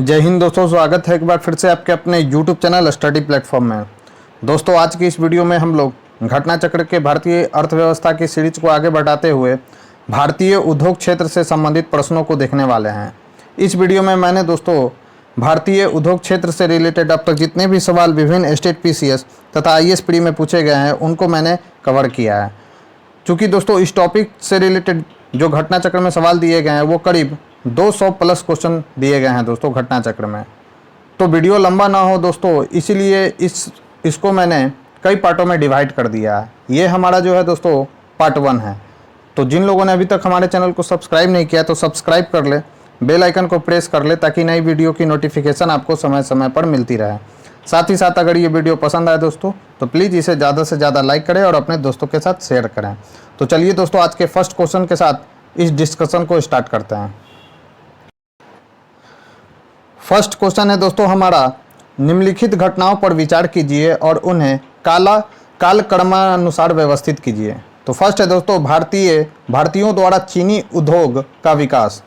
जय हिंद दोस्तों, स्वागत है एक बार फिर से आपके अपने YouTube चैनल स्टडी प्लेटफॉर्म में। दोस्तों, आज की इस वीडियो में हम लोग घटना चक्र के भारतीय अर्थव्यवस्था की सीरीज को आगे बढ़ाते हुए भारतीय उद्योग क्षेत्र से संबंधित प्रश्नों को देखने वाले हैं। इस वीडियो में मैंने दोस्तों भारतीय उद्योग क्षेत्र से रिलेटेड अब तक जितने भी सवाल विभिन्न स्टेट PCS तथा IAS प्री में पूछे गए हैं उनको मैंने कवर किया है। चूँकि दोस्तों इस टॉपिक से रिलेटेड जो घटना चक्र में सवाल दिए गए हैं वो करीब 200 प्लस क्वेश्चन दिए गए हैं दोस्तों घटना चक्र में। तो वीडियो लंबा ना हो दोस्तों, इसीलिए इसको मैंने कई पार्टों में डिवाइड कर दिया है। ये हमारा जो है दोस्तों पार्ट 1 है। तो जिन लोगों ने अभी तक हमारे चैनल को सब्सक्राइब नहीं किया तो सब्सक्राइब कर ले, बेल आइकन को प्रेस कर ले ताकि नई वीडियो की नोटिफिकेशन आपको समय समय पर मिलती रहे। साथ ही साथ अगर ये वीडियो पसंद आए दोस्तों तो प्लीज़ इसे ज़्यादा से ज़्यादा लाइक करें और अपने दोस्तों के साथ शेयर करें। तो चलिए दोस्तों आज के फर्स्ट क्वेश्चन के साथ इस डिस्कशन को स्टार्ट करते हैं। फर्स्ट क्वेश्चन है दोस्तों हमारा, निम्नलिखित घटनाओं पर विचार कीजिए और उन्हें कालक्रमानुसार व्यवस्थित कीजिए। तो फर्स्ट है दोस्तों भारतीयों द्वारा चीनी उद्योग का विकास।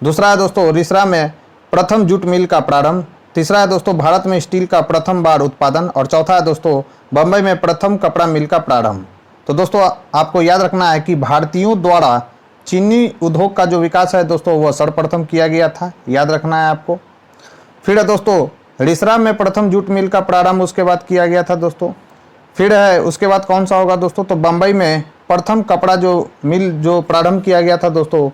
दूसरा है दोस्तों रिसरा में प्रथम जूट मिल का प्रारंभ। तीसरा है दोस्तों भारत में स्टील का प्रथम बार उत्पादन। और चौथा है दोस्तों बम्बई में प्रथम कपड़ा मिल का प्रारंभ। तो दोस्तों आपको याद रखना है कि भारतीयों द्वारा चीनी उद्योग का जो विकास है दोस्तों वह सर्वप्रथम किया गया था, याद रखना है आपको। फिर है दोस्तों रिसरा में प्रथम जूट मिल का प्रारंभ उसके बाद किया गया था दोस्तों। फिर है उसके बाद कौन सा होगा दोस्तों, तो बम्बई में प्रथम कपड़ा जो मिल जो प्रारंभ किया गया था दोस्तों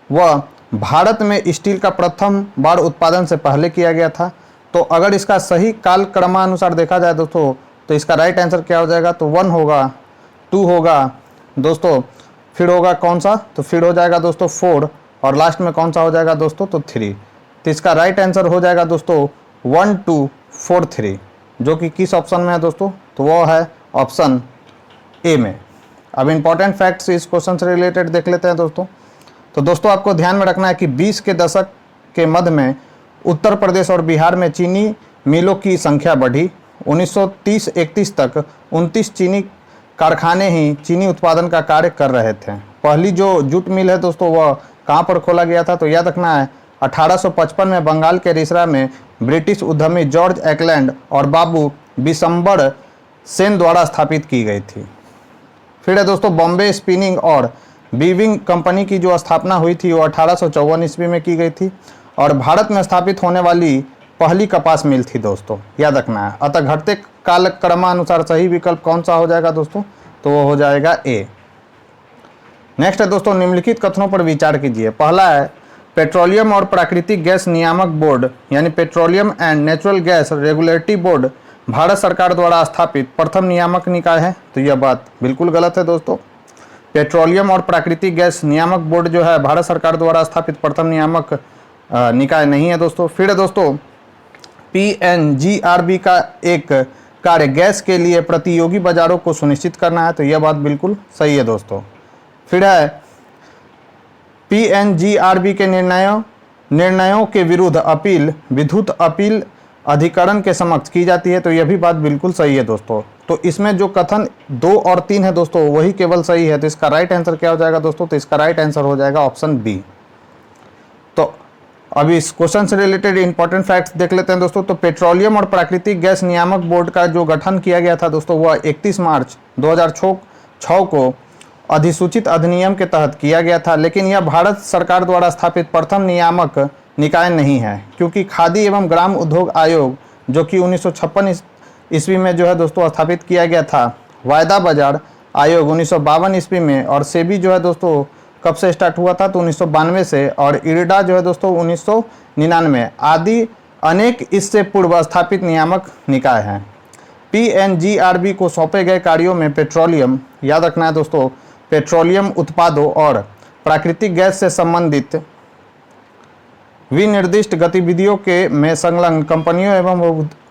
वह भारत में स्टील का प्रथम बार उत्पादन से पहले किया गया था। तो अगर इसका सही कालक्रमानुसार देखा जाए दोस्तों तो इसका राइट आंसर क्या हो जाएगा, तो 1 होगा, 2 होगा दोस्तों, फिर होगा कौन सा, तो फिर हो जाएगा दोस्तों 4 और लास्ट में कौन सा हो जाएगा दोस्तों, तो 3। तो इसका राइट आंसर हो जाएगा दोस्तों 1 2 4 3, जो कि किस ऑप्शन में है दोस्तों, तो वो है ऑप्शन ए में। अब इंपॉर्टेंट फैक्ट्स इस क्वेश्चन से रिलेटेड देख लेते हैं दोस्तों। तो दोस्तों आपको ध्यान में रखना है कि 20 के दशक के मध्य में उत्तर प्रदेश और बिहार में चीनी मिलों की संख्या बढ़ी। 1930-31 तक 29 चीनी कारखाने ही चीनी उत्पादन का कार्य कर रहे थे। पहली जो जूट मिल है दोस्तों वह कहाँ पर खोला गया था, तो याद रखना है 1855 में बंगाल के रिसरा में ब्रिटिश उद्यमी जॉर्ज एकलैंड और बाबू बिशंबर सेन द्वारा स्थापित की गई थी। फिर है दोस्तों बॉम्बे स्पिनिंग और वीविंग कंपनी की जो स्थापना हुई थी वो 1854 ईस्वी में की गई थी और भारत में स्थापित होने वाली पहली कपास मिल थी दोस्तों, याद रखना है। अतः घटते कालक्रमानुसार सही विकल्प कौन सा हो जाएगा दोस्तों, तो वो हो जाएगा ए। नेक्स्ट है दोस्तों निम्नलिखित कथनों पर विचार कीजिए। पहला है पेट्रोलियम और प्राकृतिक गैस नियामक बोर्ड यानी petroleum and natural gas regulatory board Bharat सरकार द्वारा स्थापित प्रथम नियामक निकाय है। तो यह बात बिल्कुल गलत है दोस्तों। पेट्रोलियम और प्राकृतिक गैस नियामक बोर्ड जो है भारत सरकार द्वारा स्थापित प्रथम नियामक निकाय नहीं है दोस्तों। फिर है दोस्तों PNGRB का एक कार्य गैस के लिए प्रतियोगी बाजारों को सुनिश्चित करना है। तो यह बात बिल्कुल सही है दोस्तों। फिर है PNGRB के निर्णयों के विरुद्ध अपील विद्युत अपील अधिकरण के समक्ष की जाती है। तो यह भी बात बिल्कुल सही है दोस्तों। तो इसमें जो कथन 2 और 3 है दोस्तों वही केवल सही है। तो इसका राइट आंसर क्या हो जाएगा दोस्तों, तो इसका राइट आंसर हो जाएगा ऑप्शन बी। तो अभी इस क्वेश्चन से रिलेटेड इंपॉर्टेंट फैक्ट्स देख लेते हैं दोस्तों। तो पेट्रोलियम और प्राकृतिक गैस नियामक बोर्ड का जो गठन किया गया था दोस्तों वह 31 मार्च 2006 को अधिसूचित अधिनियम के तहत किया गया था, लेकिन यह भारत सरकार द्वारा स्थापित प्रथम नियामक निकाय नहीं है, क्योंकि खादी एवं ग्राम उद्योग आयोग जो कि 1956 ईस्वी में जो है दोस्तों स्थापित किया गया था, वायदा बाजार आयोग 1952 ईस्वी में, और सेबी जो है दोस्तों कब से स्टार्ट हुआ था, तो 1992 से, और इरडा जो है दोस्तों 1999 आदि अनेक इससे पूर्व स्थापित नियामक निकाय हैं। PNGRB को सौंपे गए कार्यों में पेट्रोलियम, याद रखना है दोस्तों, पेट्रोलियम उत्पादों और प्राकृतिक गैस से संबंधित विनिर्दिष्ट गतिविधियों के में संलग्न कंपनियों एवं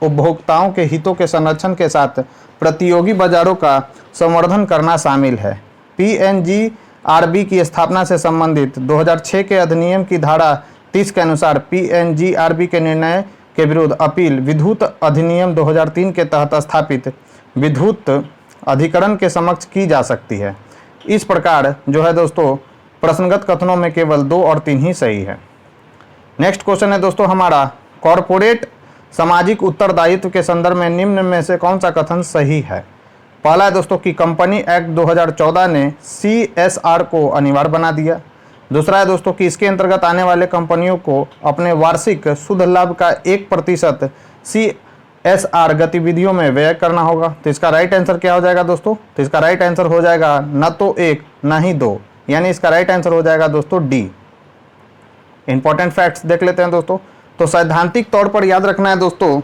उपभोक्ताओं के हितों के संरक्षण के साथ प्रतियोगी बाजारों का संवर्धन करना शामिल है। PNGRB की स्थापना से संबंधित 2006 के अधिनियम की धारा 30 के अनुसार PNGRB के निर्णय के विरुद्ध अपील विद्युत अधिनियम 2003 के तहत स्थापित विद्युत अधिकरण के समक्ष की जा सकती है। इस प्रकार जो है दोस्तों प्रश्नगत कथनों में केवल 2 और 3 ही सही है। नेक्स्ट क्वेश्चन है दोस्तों हमारा, कॉरपोरेट सामाजिक उत्तरदायित्व के संदर्भ में निम्न में से कौन सा कथन सही है? पहला है दोस्तों कि कंपनी एक्ट 2014 ने CSR को अनिवार्य बना दिया। दूसरा है दोस्तों कि इसके अंतर्गत आने वाले कंपनियों को अपने वार्षिक शुद्ध लाभ का 1% CSR गतिविधियों में व्यय करना होगा। तो इसका राइट आंसर क्या हो जाएगा दोस्तों? तो इसका राइट आंसर हो जाएगा न तो 1 न ही 2, यानी इसका राइट आंसर हो जाएगा दोस्तों डी। इंपॉर्टेंट फैक्ट्स देख लेते हैं दोस्तों। तो सैद्धांतिक तौर पर याद रखना है दोस्तों,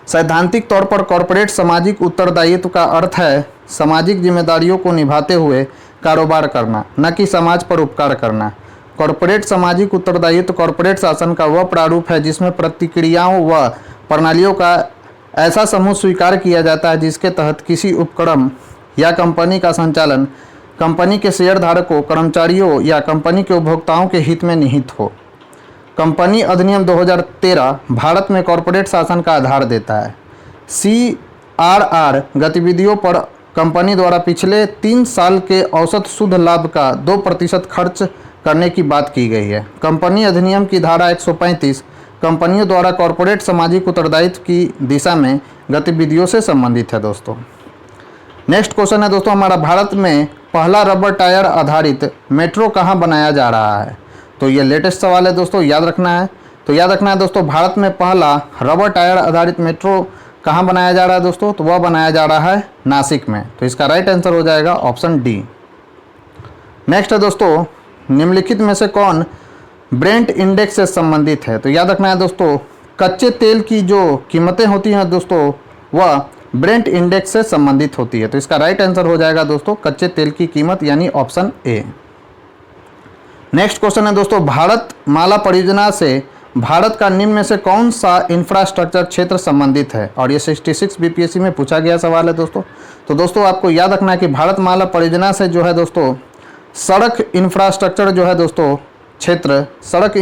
सैद्धांतिक तौर पर कॉरपोरेट सामाजिक उत्तरदायित्व का अर्थ है सामाजिक जिम्मेदारियों को निभाते हुए कारोबार करना, न कि समाज पर उपकार करना। कॉरपोरेट सामाजिक उत्तरदायित्व कॉरपोरेट शासन का वह प्रारूप है जिसमें प्रतिक्रियाओं व प्रणालियों का ऐसा समूह स्वीकार किया जाता है जिसके तहत किसी उपक्रम या कंपनी का संचालन कंपनी के शेयरधारकों, कर्मचारियों या कंपनी के उपभोक्ताओं के हित में निहित हो। कंपनी अधिनियम 2013 भारत में कॉरपोरेट शासन का आधार देता है। CRR गतिविधियों पर कंपनी द्वारा पिछले 3 साल के औसत शुद्ध लाभ का 2% खर्च करने की बात की गई है। कंपनी अधिनियम की धारा 135 कंपनियों द्वारा कॉरपोरेट सामाजिक उत्तरदायित्व की दिशा में गतिविधियों से संबंधित है दोस्तों। नेक्स्ट क्वेश्चन है दोस्तों हमारा, भारत में पहला रबर टायर आधारित मेट्रो कहाँ बनाया जा रहा है? तो ये लेटेस्ट सवाल है दोस्तों, याद रखना है। तो याद रखना है दोस्तों, भारत में पहला रबर टायर आधारित मेट्रो कहाँ बनाया जा रहा है दोस्तों? तो वह बनाया जा रहा है नासिक में। तो इसका राइट आंसर हो जाएगा ऑप्शन डी। नेक्स्ट है दोस्तों, निम्नलिखित में से कौन ब्रेंट इंडेक्स से संबंधित है? तो याद रखना है दोस्तों, कच्चे तेल की जो कीमतें होती हैं दोस्तों वह ब्रेंट इंडेक्स से संबंधित होती है। तो इसका राइट आंसर हो जाएगा दोस्तों कच्चे तेल की कीमत, यानी ऑप्शन ए। नेक्स्ट क्वेश्चन है दोस्तों, भारत माला परियोजना से भारत का निम्न में से कौन सा इंफ्रास्ट्रक्चर क्षेत्र संबंधित है? और ये 66 BPSC में पूछा गया सवाल है दोस्तों। तो दोस्तों आपको याद रखना है कि भारत माला परियोजना से जो है दोस्तों सड़क इंफ्रास्ट्रक्चर जो है दोस्तों क्षेत्र, सड़क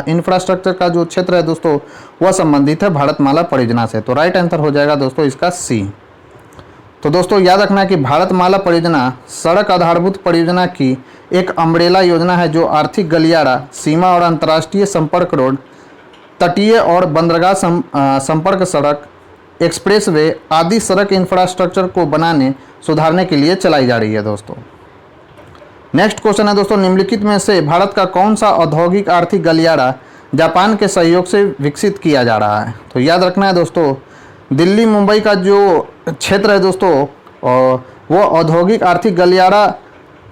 इंफ्रास्ट्रक्चर का जो क्षेत्र है दोस्तों वह संबंधित है भारत माला परियोजना से। तो राइट आंसर हो जाएगा दोस्तों इसका सी। तो दोस्तों याद रखना है कि भारत माला परियोजना सड़क आधारभूत परियोजना की एक अम्ब्रेला योजना है जो आर्थिक गलियारा, सीमा और अंतर्राष्ट्रीय संपर्क रोड, तटीय और बंदरगाह संपर्क सड़क, एक्सप्रेसवे आदि सड़क इंफ्रास्ट्रक्चर को बनाने सुधारने के लिए चलाई जा रही है दोस्तों। नेक्स्ट क्वेश्चन है दोस्तों, निम्नलिखित में से भारत का कौन सा औद्योगिक आर्थिक गलियारा जापान के सहयोग से विकसित किया जा रहा है? तो याद रखना है दोस्तों, दिल्ली मुंबई का जो क्षेत्र है दोस्तों वो औद्योगिक आर्थिक गलियारा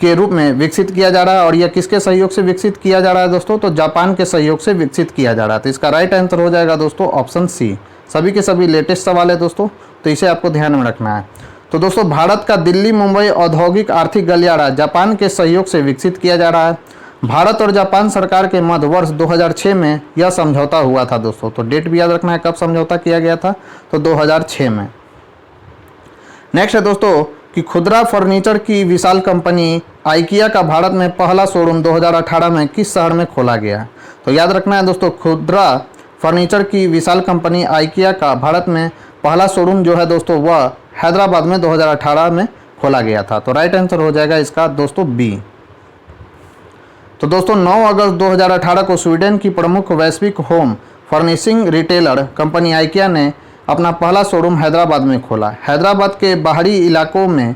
के रूप में विकसित किया जा रहा है। और यह किसके सहयोग से विकसित किया जा रहा है दोस्तों? तो जापान के सहयोग से विकसित किया जा रहा है। तो इसका राइट आंसर हो जाएगा दोस्तों ऑप्शन सी। सभी के सभी लेटेस्ट सवाल है दोस्तों, तो इसे आपको ध्यान में रखना है। तो दोस्तों भारत का दिल्ली मुंबई औद्योगिक आर्थिक गलियारा जापान के सहयोग से विकसित किया जा रहा है। भारत और जापान सरकार के मध्य वर्ष 2006 में यह समझौता हुआ था दोस्तों। तो डेट भी याद रखना है कब समझौता किया गया था, तो 2006 में। नेक्स्ट है दोस्तों कि खुदरा फर्नीचर की विशाल कंपनी आइकिया का भारत में पहला शोरूम 2018 में किस शहर में खोला गया? तो याद रखना है दोस्तों, खुदरा फर्नीचर की विशाल कंपनी आइकिया का भारत में पहला शोरूम जो है दोस्तों वह हैदराबाद में 2018 में खोला गया था। तो राइट आंसर हो जाएगा इसका दोस्तों बी। तो दोस्तों 9 अगस्त 2018 को स्वीडन की प्रमुख वैश्विक home furnishing retailer company IKEA ने अपना पहला शोरूम हैदराबाद में खोला। हैदराबाद के बाहरी इलाकों में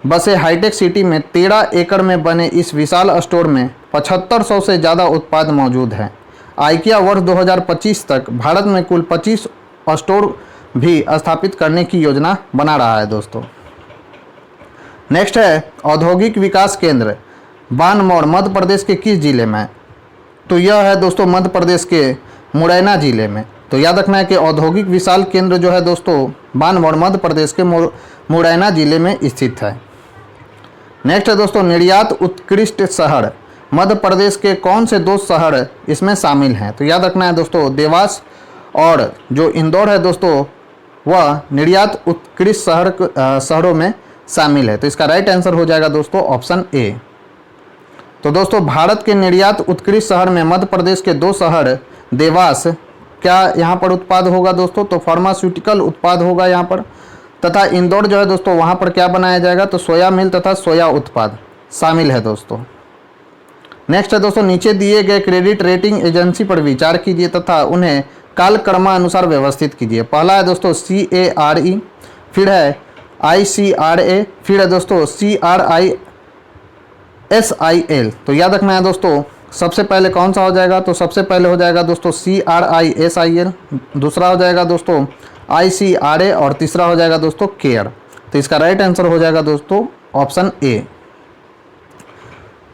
बसे हाईटेक सिटी में 13 एकड़ में बने इस विशाल स्टोर में 7500 से ज़्यादा उत्पाद मौजूद हैं। आइकिया वर्ष 2025 तक भारत में कुल 25 स्टोर भी स्थापित करने की योजना बना रहा है दोस्तों। नेक्स्ट है औद्योगिक विकास केंद्र बानमौर मध्य प्रदेश के किस जिले में? तो यह है दोस्तों मध्य प्रदेश के मुरैना जिले में। तो याद रखना है कि औद्योगिक विशाल केंद्र जो है दोस्तों बानमौर मध्य प्रदेश के मुरैना जिले में स्थित है। नेक्स्ट है दोस्तों निर्यात उत्कृष्ट शहर मध्य प्रदेश के कौन से 2 शहर इसमें शामिल हैं? तो याद रखना है दोस्तों देवास और जो इंदौर है दोस्तों वह निर्यात उत्कृष्ट शहरों में शामिल है। तो इसका राइट आंसर हो जाएगा दोस्तों ऑप्शन ए। तो दोस्तों भारत के निर्यात उत्कृष्ट शहर में मध्य प्रदेश के 2 शहर देवास, क्या यहाँ पर उत्पाद होगा दोस्तों? तो फार्मास्यूटिकल उत्पाद होगा यहाँ पर, तथा इंदौर जो है दोस्तों वहाँ पर क्या बनाया जाएगा? तो सोया मिल तथा सोया उत्पाद शामिल है दोस्तों। नेक्स्ट है दोस्तों, नीचे दिए गए क्रेडिट रेटिंग एजेंसी पर विचार कीजिए तथा उन्हें कालक्रमानुसार व्यवस्थित कीजिए। पहला है दोस्तों CARE, फिर है ICRA, फिर है दोस्तों CRISIL। तो याद रखना है दोस्तों, सबसे पहले कौन सा हो जाएगा, तो सबसे पहले हो जाएगा दोस्तों CRISIL, दूसरा हो जाएगा दोस्तों ICRA और तीसरा हो जाएगा दोस्तों केयर। तो इसका राइट आंसर हो जाएगा दोस्तों ऑप्शन ए।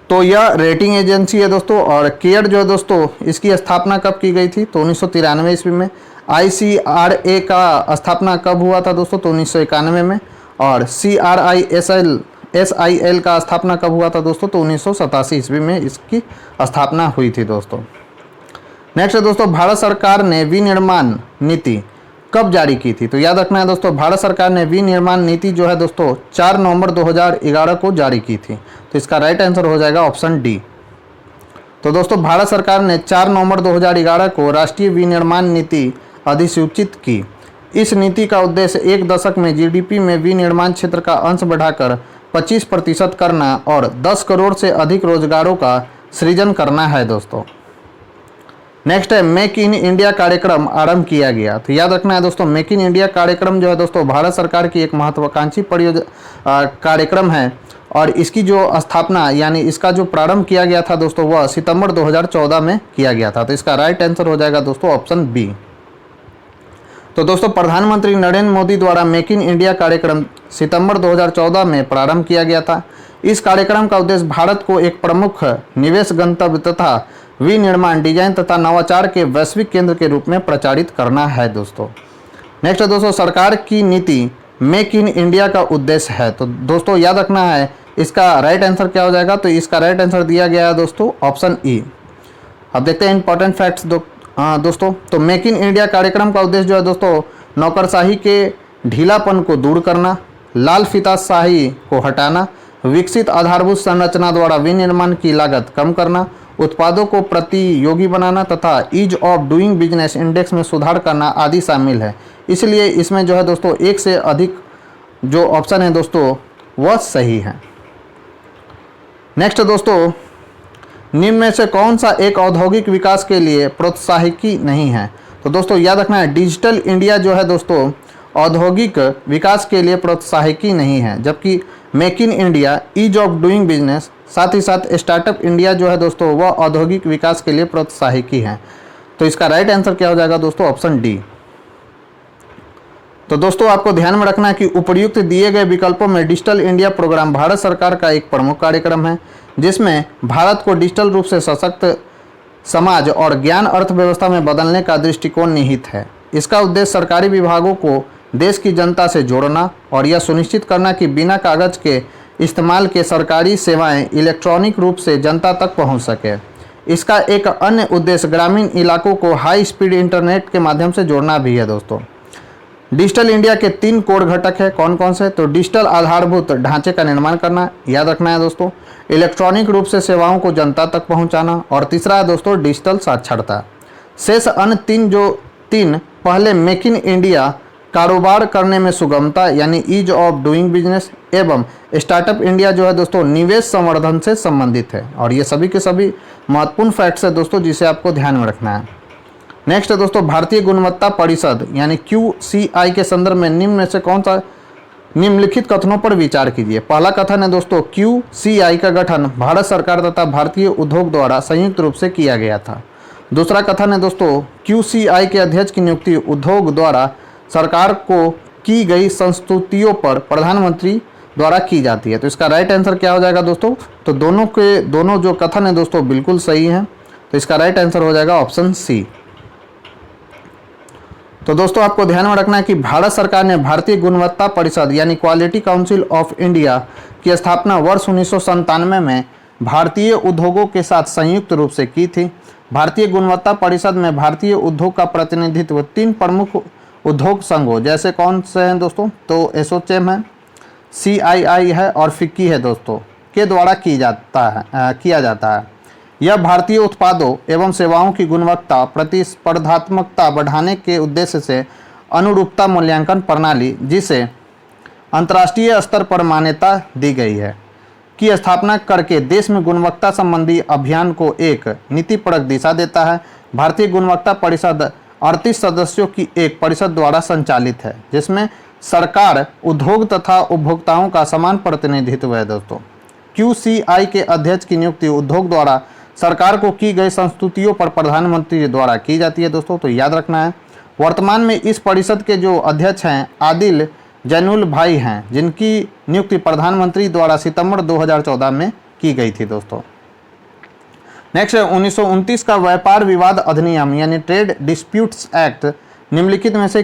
तो यह रेटिंग एजेंसी है दोस्तों, और केयर जो है दोस्तों इसकी स्थापना कब की गई थी, तो 1993 ईस्वी में। ICRA का स्थापना कब हुआ था दोस्तों, तो 1991 में। और CRISIL का स्थापना कब हुआ था दोस्तों, तो 1987 ईस्वी में इसकी स्थापना हुई थी दोस्तों। नेक्स्ट है दोस्तों, भारत सरकार ने विनिर्माण नीति कब जारी की थी, तो याद रखना है दोस्तों, भारत सरकार ने विनिर्माण नीति जो है दोस्तों 4 नवंबर 2011 को जारी की थी। तो इसका राइट आंसर हो जाएगा ऑप्शन डी। तो दोस्तों भारत सरकार ने 4 नवंबर 2011 को राष्ट्रीय विनिर्माण नीति अधिसूचित की। इस नीति का उद्देश्य एक दशक में GDP में विनिर्माण क्षेत्र का अंश बढ़ाकर 25% करना और 10 करोड़ से अधिक रोजगारों का सृजन करना है दोस्तों। नेक्स्ट है, मेक इन इंडिया कार्यक्रम आरंभ किया गया। तो याद रखना है दोस्तों, मेक इन इंडिया कार्यक्रम जो है दोस्तों भारत सरकार की एक महत्वाकांक्षी कार्यक्रम है, और इसकी जो स्थापना यानी इसका जो प्रारंभ किया गया था दोस्तों वह सितंबर 2014 में किया गया था। तो इसका राइट आंसर हो जाएगा दोस्तों ऑप्शन बी। तो दोस्तों प्रधानमंत्री नरेंद्र मोदी द्वारा मेक इन इंडिया कार्यक्रम सितंबर 2014 में प्रारंभ किया गया था। इस कार्यक्रम का उद्देश्य भारत को एक प्रमुख निवेश गंतव्य तथा विनिर्माण, डिजाइन तथा नवाचार के वैश्विक केंद्र के रूप में प्रचारित करना है दोस्तों। नेक्स्ट है दोस्तों, सरकार की नीति मेक इन इंडिया का उद्देश्य है। तो दोस्तों याद रखना है इसका राइट आंसर क्या हो जाएगा, तो इसका राइट आंसर दिया गया है दोस्तों ऑप्शन ई। अब देखते हैं इंपॉर्टेंट फैक्ट्स दोस्तों। तो मेक इन इंडिया कार्यक्रम का उद्देश्य जो है दोस्तों नौकरशाही के ढीलापन को दूर करना, लाल फीताशाही को हटाना, विकसित आधारभूत संरचना द्वारा विनिर्माण की लागत कम करना, उत्पादों को प्रतियोगी बनाना तथा ease of doing business index में सुधार करना आदि शामिल है। इसलिए इसमें जो है दोस्तों एक से अधिक जो ऑप्शन है दोस्तों वह सही है। नेक्स्ट दोस्तों, निम्न में से कौन सा एक औद्योगिक विकास के लिए प्रोत्साहकी नहीं है, तो दोस्तों याद रखना है डिजिटल इंडिया जो है दोस्तों औद्योगिक विकास के लिए प्रोत्साहकी नहीं है, जबकि make in India, ease of doing business, साथ ही साथ स्टार्टअप इंडिया जो है दोस्तों वह औद्योगिक विकास के लिए प्रोत्साहकी है। तो इसका राइट आंसर क्या हो जाएगा दोस्तों ऑप्शन डी। तो दोस्तों आपको ध्यान में रखना है कि उपर्युक्त दिए गए विकल्पों में डिजिटल इंडिया प्रोग्राम भारत सरकार का एक प्रमुख कार्यक्रम है, जिसमें भारत को डिजिटल रूप से सशक्त समाज और ज्ञान अर्थव्यवस्था में बदलने का दृष्टिकोण निहित है। इसका उद्देश्य सरकारी विभागों को देश की जनता से जोड़ना और यह सुनिश्चित करना कि बिना कागज के इस्तेमाल के सरकारी सेवाएं इलेक्ट्रॉनिक रूप से जनता तक पहुंच सके। इसका एक अन्य उद्देश्य ग्रामीण इलाकों को हाई स्पीड इंटरनेट के माध्यम से जोड़ना भी है दोस्तों। डिजिटल इंडिया के 3 कोर घटक है, कौन कौन से, तो डिजिटल आधारभूत ढांचे का निर्माण करना, याद रखना है दोस्तों, इलेक्ट्रॉनिक रूप से सेवाओं को जनता तक पहुंचाना, और तीसरा है दोस्तों डिजिटल साक्षरता। शेष अन्य 3 पहले मेक इन इंडिया, कारोबार करने में सुगमता यानी ईज ऑफ डूइंग बिजनेस, एवं स्टार्टअप इंडिया जो है दोस्तों निवेश संवर्धन से संबंधित है। और ये सभी के सभी महत्वपूर्ण फैक्ट्स है दोस्तों जिसे आपको ध्यान में रखना है। नेक्स्ट है दोस्तों, भारतीय गुणवत्ता परिषद यानी QCI के संदर्भ में निम्न में से कौन सा निम्नलिखित कथनों पर विचार कीजिए। पहला कथन है दोस्तों, QCI का गठन भारत सरकार तथा भारतीय उद्योग द्वारा संयुक्त रूप से किया गया था। दूसरा कथन है दोस्तों, QCI के अध्यक्ष की नियुक्ति उद्योग द्वारा सरकार को की गई संस्तुतियों पर प्रधानमंत्री द्वारा की जाती है। तो इसका राइट आंसर क्या हो जाएगा दोस्तों, तो दोनों जो कथन है दोस्तों बिल्कुल सही हैं। तो इसका राइट आंसर हो जाएगा ऑप्शन सी। तो दोस्तों आपको ध्यान में रखना है कि भारत सरकार ने भारतीय गुणवत्ता परिषद यानी क्वालिटी काउंसिल ऑफ इंडिया की स्थापना वर्ष 1997 में भारतीय उद्योगों के साथ संयुक्त रूप से की थी। भारतीय गुणवत्ता परिषद में भारतीय उद्योग का प्रतिनिधित्व 3 प्रमुख उद्योग संघों जैसे कौन से हैं दोस्तों, तो एसोचैम है, CII है और फिक्की है दोस्तों के द्वारा किया जाता है। यह भारतीय उत्पादों एवं सेवाओं की गुणवत्ता प्रतिस्पर्धात्मकता बढ़ाने के उद्देश्य से अनुरूपता मूल्यांकन प्रणाली जिसे अंतर्राष्ट्रीय स्तर पर मान्यता दी गई है की स्थापना करके देश में गुणवत्ता संबंधी अभियान को एक नीतिपरक दिशा देता है। भारतीय गुणवत्ता परिषद 38 सदस्यों की एक परिषद द्वारा संचालित है, जिसमें सरकार, उद्योग तथा उपभोक्ताओं का समान प्रतिनिधित्व है दोस्तों। QCI के अध्यक्ष की नियुक्ति उद्योग द्वारा सरकार को की गई संस्तुतियों पर प्रधानमंत्री द्वारा की जाती है दोस्तों, तो याद रखना है। वर्तमान में इस परिषद के जो अध्यक्ष हैं आदिल जैनुल भाई हैं, जिनकी नियुक्ति प्रधानमंत्री द्वारा सितंबर 2014 में की गई थी दोस्तों। नेक्स्ट है 1929 का व्यापार विवाद अधिनियम यानी ट्रेड डिस्प्यूट्स एक्ट निम्नलिखित में से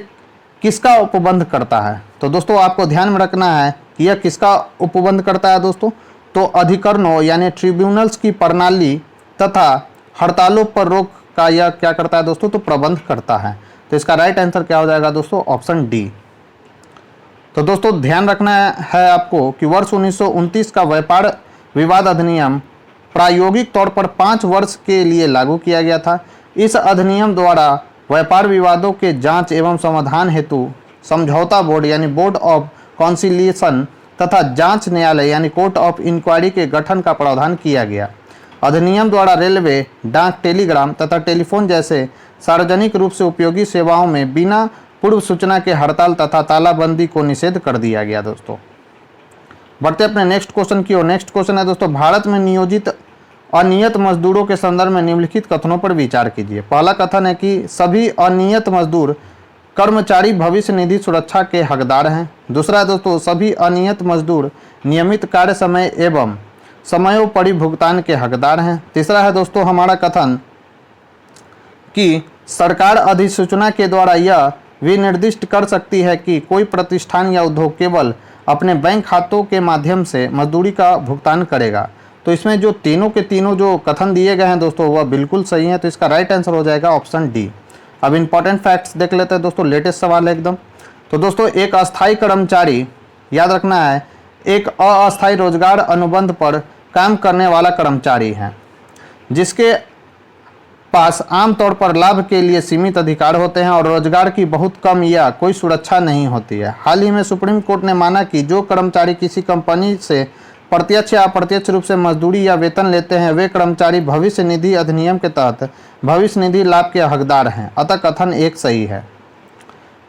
किसका उपबंध करता है? तो दोस्तों आपको ध्यान में रखना है कि यह किसका उपबंध करता है दोस्तों, तो अधिकरणों यानी ट्रिब्यूनल्स की प्रणाली तथा हड़तालों पर रोक का यह क्या करता है दोस्तों, तो प्रबंध करता है। तो इसका राइट आंसर क्या हो जाएगा दोस्तों, ऑप्शन डी। तो दोस्तों ध्यान रखना है आपको कि वर्ष 1929 का व्यापार विवाद अधिनियम प्रायोगिक तौर पर 5 वर्ष के लिए लागू किया गया था। इस अधिनियम द्वारा व्यापार विवादों के जांच एवं समाधान हेतु समझौता बोर्ड यानी बोर्ड ऑफ कॉन्सिलिएशन तथा जांच न्यायालय यानी कोर्ट ऑफ इंक्वायरी के गठन का प्रावधान किया गया। अधिनियम द्वारा रेलवे, डाक, टेलीग्राम तथा टेलीफोन जैसे सार्वजनिक रूप से उपयोगी सेवाओं में बिना पूर्व सूचना के हड़ताल तथा तालाबंदी को निषेध कर दिया गया दोस्तों। बढ़ते अपने नेक्स्ट क्वेश्चन की ओर। नेक्स्ट क्वेश्चन है दोस्तों, भारत में नियोजित अनियत मजदूरों के संदर्भ में निम्नलिखित कथनों पर विचार कीजिए। पहला कथन है कि सभी अनियत मजदूर कर्मचारी भविष्य निधि सुरक्षा के हकदार हैं। दूसरा है दोस्तों, सभी अनियत मजदूर नियमित कार्य समय एवं समयोपरि भुगतान के हकदार हैं। तीसरा है दोस्तों हमारा कथन कि सरकार अधिसूचना के द्वारा यह विनिर्दिष्ट कर सकती है कि कोई प्रतिष्ठान या उद्योग केवल अपने बैंक खातों के माध्यम से मजदूरी का भुगतान करेगा। तो इसमें जो तीनों के तीनों जो कथन दिए गए हैं दोस्तों वह बिल्कुल सही है। तो इसका राइट आंसर हो जाएगा ऑप्शन डी। अब इंपॉर्टेंट फैक्ट्स देख लेते हैं दोस्तों, लेटेस्ट सवाल है एकदम। तो दोस्तों एक अस्थायी कर्मचारी, याद रखना है, एक अस्थायी रोजगार अनुबंध पर काम करने वाला कर्मचारी है जिसके पास आमतौर पर लाभ के लिए सीमित अधिकार होते हैं और रोजगार की बहुत कम या कोई सुरक्षा नहीं होती है। हाल ही में सुप्रीम कोर्ट ने माना कि जो कर्मचारी किसी कंपनी से प्रत्यक्ष या अप्रत्यक्ष रूप से मजदूरी या वेतन लेते हैं वे कर्मचारी भविष्य निधि अधिनियम के तहत भविष्य निधि लाभ के हकदार हैं। अतः कथन एक सही है।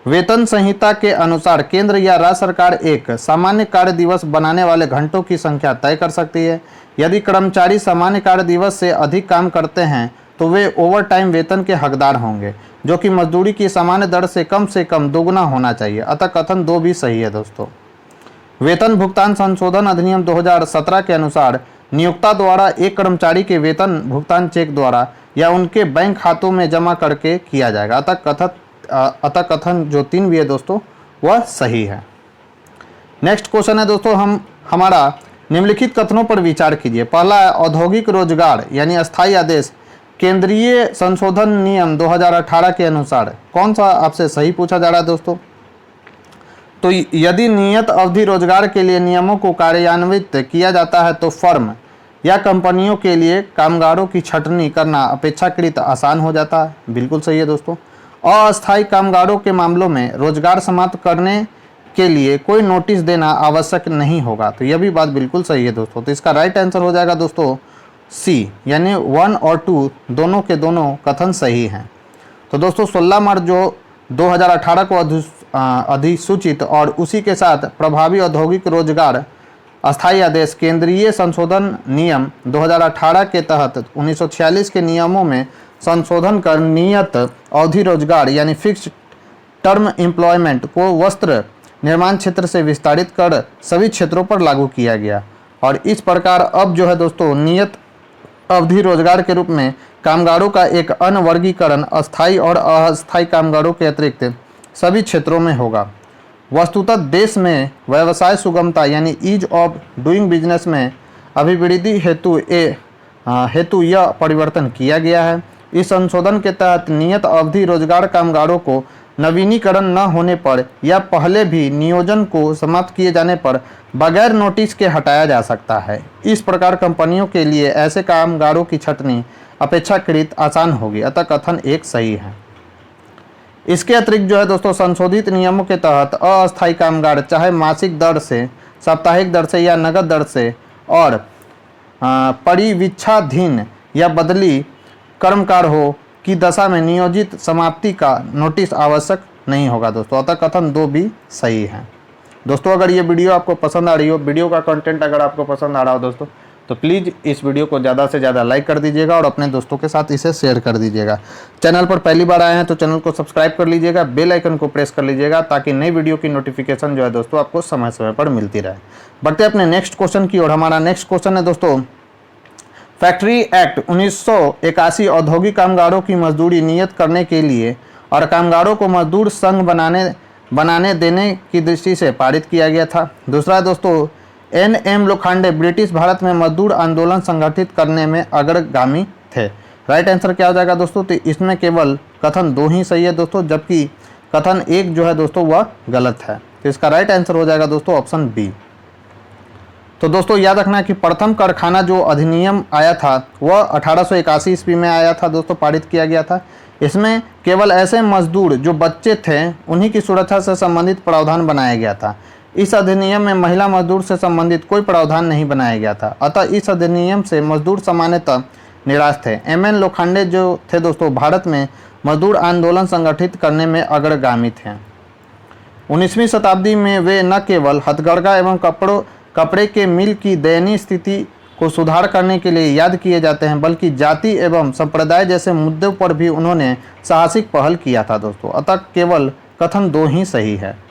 वेतन संहिता के अनुसार केंद्र या राज्य सरकार एक सामान्य कार्य दिवस बनाने वाले घंटों की संख्या तय कर सकती है। यदि कर्मचारी सामान्य कार्य दिवस से अधिक काम करते हैं तो वे ओवर टाइम वेतन के हकदार होंगे, जो कि मजदूरी की सामान्य दर से कम दोगुना होना चाहिए। अतः कथन 2 भी सही है दोस्तों। वेतन भुगतान संशोधन अधिनियम 2017 के अनुसार नियोक्ता द्वारा एक कर्मचारी के वेतन भुगतान चेक द्वारा या उनके बैंक खातों में जमा करके किया जाएगा। अतः कथन जो 3 भी है दोस्तों वह सही है। नेक्स्ट क्वेश्चन है दोस्तों, हमारा निम्नलिखित कथनों पर विचार कीजिए। पहला है औद्योगिक रोजगार यानी अस्थायी आदेश केंद्रीय संशोधन नियम 2018 के अनुसार कौन सा आपसे सही पूछा जा रहा है दोस्तों। तो यदि नियत अवधि रोजगार के लिए नियमों को कार्यान्वित किया जाता है तो फर्म या कंपनियों के लिए कामगारों की छंटनी करना अपेक्षाकृत आसान हो जाता है। बिल्कुल सही है दोस्तों। अस्थायी कामगारों के मामलों में रोजगार समाप्त करने के लिए कोई नोटिस देना आवश्यक नहीं होगा। तो यह भी बात बिल्कुल सही है दोस्तों। तो इसका राइट आंसर हो जाएगा दोस्तों सी, यानी 1 और 2 दोनों के दोनों कथन सही हैं। तो दोस्तों 16 मार्च जो 2018 को अधिसूचित और उसी के साथ प्रभावी औद्योगिक रोजगार अस्थायी आदेश केंद्रीय संशोधन नियम 2018 के तहत 1946 के नियमों में संशोधन कर नियत अवधि रोजगार यानी फिक्स्ड टर्म एम्प्लॉयमेंट को वस्त्र निर्माण क्षेत्र से विस्तारित कर सभी क्षेत्रों पर लागू किया गया। और इस प्रकार अब जो है दोस्तों नियत अवधि रोजगार के रूप में कामगारों का एक अन्य वर्गीकरण अस्थायी और अस्थायी कामगारों के अतिरिक्त सभी क्षेत्रों में होगा। वस्तुतः देश में व्यवसाय सुगमता यानी ईज ऑफ डूइंग बिजनेस में अभिवृद्धि हेतु यह परिवर्तन किया गया है। इस संशोधन के तहत नियत अवधि रोजगार कामगारों को नवीनीकरण न होने पर या पहले भी नियोजन को समाप्त किए जाने पर बगैर नोटिस के हटाया जा सकता है। इस प्रकार कंपनियों के लिए ऐसे कामगारों की छंटनी अपेक्षाकृत आसान होगी। अतः कथन एक सही है। इसके अतिरिक्त जो है दोस्तों संशोधित नियमों के तहत अस्थायी कामगार चाहे मासिक दर से, साप्ताहिक दर से या नगद दर से और परिवीक्षाधीन या बदली कर्मकार हो की दशा में नियोजित समाप्ति का नोटिस आवश्यक नहीं होगा दोस्तों। अतः कथन 2 भी सही है। दोस्तों अगर ये वीडियो आपको पसंद आ रही हो, वीडियो का कंटेंट अगर आपको पसंद आ रहा हो दोस्तों, तो प्लीज़ इस वीडियो को ज़्यादा से ज़्यादा लाइक कर दीजिएगा और अपने दोस्तों के साथ इसे शेयर कर दीजिएगा। चैनल पर पहली बार आए हैं तो चैनल को सब्सक्राइब कर लीजिएगा, बेल आइकन को प्रेस कर लीजिएगा ताकि नई वीडियो की नोटिफिकेशन जो है दोस्तों आपको समय समय पर मिलती रहे। बढ़ते अपने नेक्स्ट क्वेश्चन की ओर। हमारा नेक्स्ट क्वेश्चन है दोस्तों, फैक्ट्री एक्ट 1981 औद्योगिक कामगारों की मजदूरी नियत करने के लिए और कामगारों को मजदूर संघ बनाने देने की दृष्टि से पारित किया गया था। दूसरा दोस्तों, NM लोखंडे ब्रिटिश भारत में मजदूर आंदोलन संगठित करने में अग्रगामी थे। राइट आंसर क्या हो जाएगा दोस्तों? तो इसमें केवल कथन 2 ही सही है दोस्तों, जबकि कथन 1 जो है दोस्तों वह गलत है। तो इसका राइट आंसर हो जाएगा दोस्तों ऑप्शन बी। तो दोस्तों याद रखना कि प्रथम कारखाना जो अधिनियम आया था वह 1881 ईस्वी में आया था दोस्तों, पारित किया गया था। इसमें केवल ऐसे मजदूर जो बच्चे थे उन्हीं की सुरक्षा से संबंधित प्रावधान बनाया गया था। इस अधिनियम में महिला मजदूर से संबंधित कोई प्रावधान नहीं बनाया गया था। अतः इस अधिनियम से मजदूर सामान्यतः निराश थे। MN लोखंडे जो थे दोस्तों भारत में मजदूर आंदोलन संगठित करने में अग्रगामी थे। 19वीं शताब्दी में वे न केवल हथकरघा एवं कपड़े के मिल की दयनीय स्थिति को सुधार करने के लिए याद किए जाते हैं, बल्कि जाति एवं संप्रदाय जैसे मुद्दों पर भी उन्होंने साहसिक पहल किया था दोस्तों। अतः केवल कथन 2 ही सही है।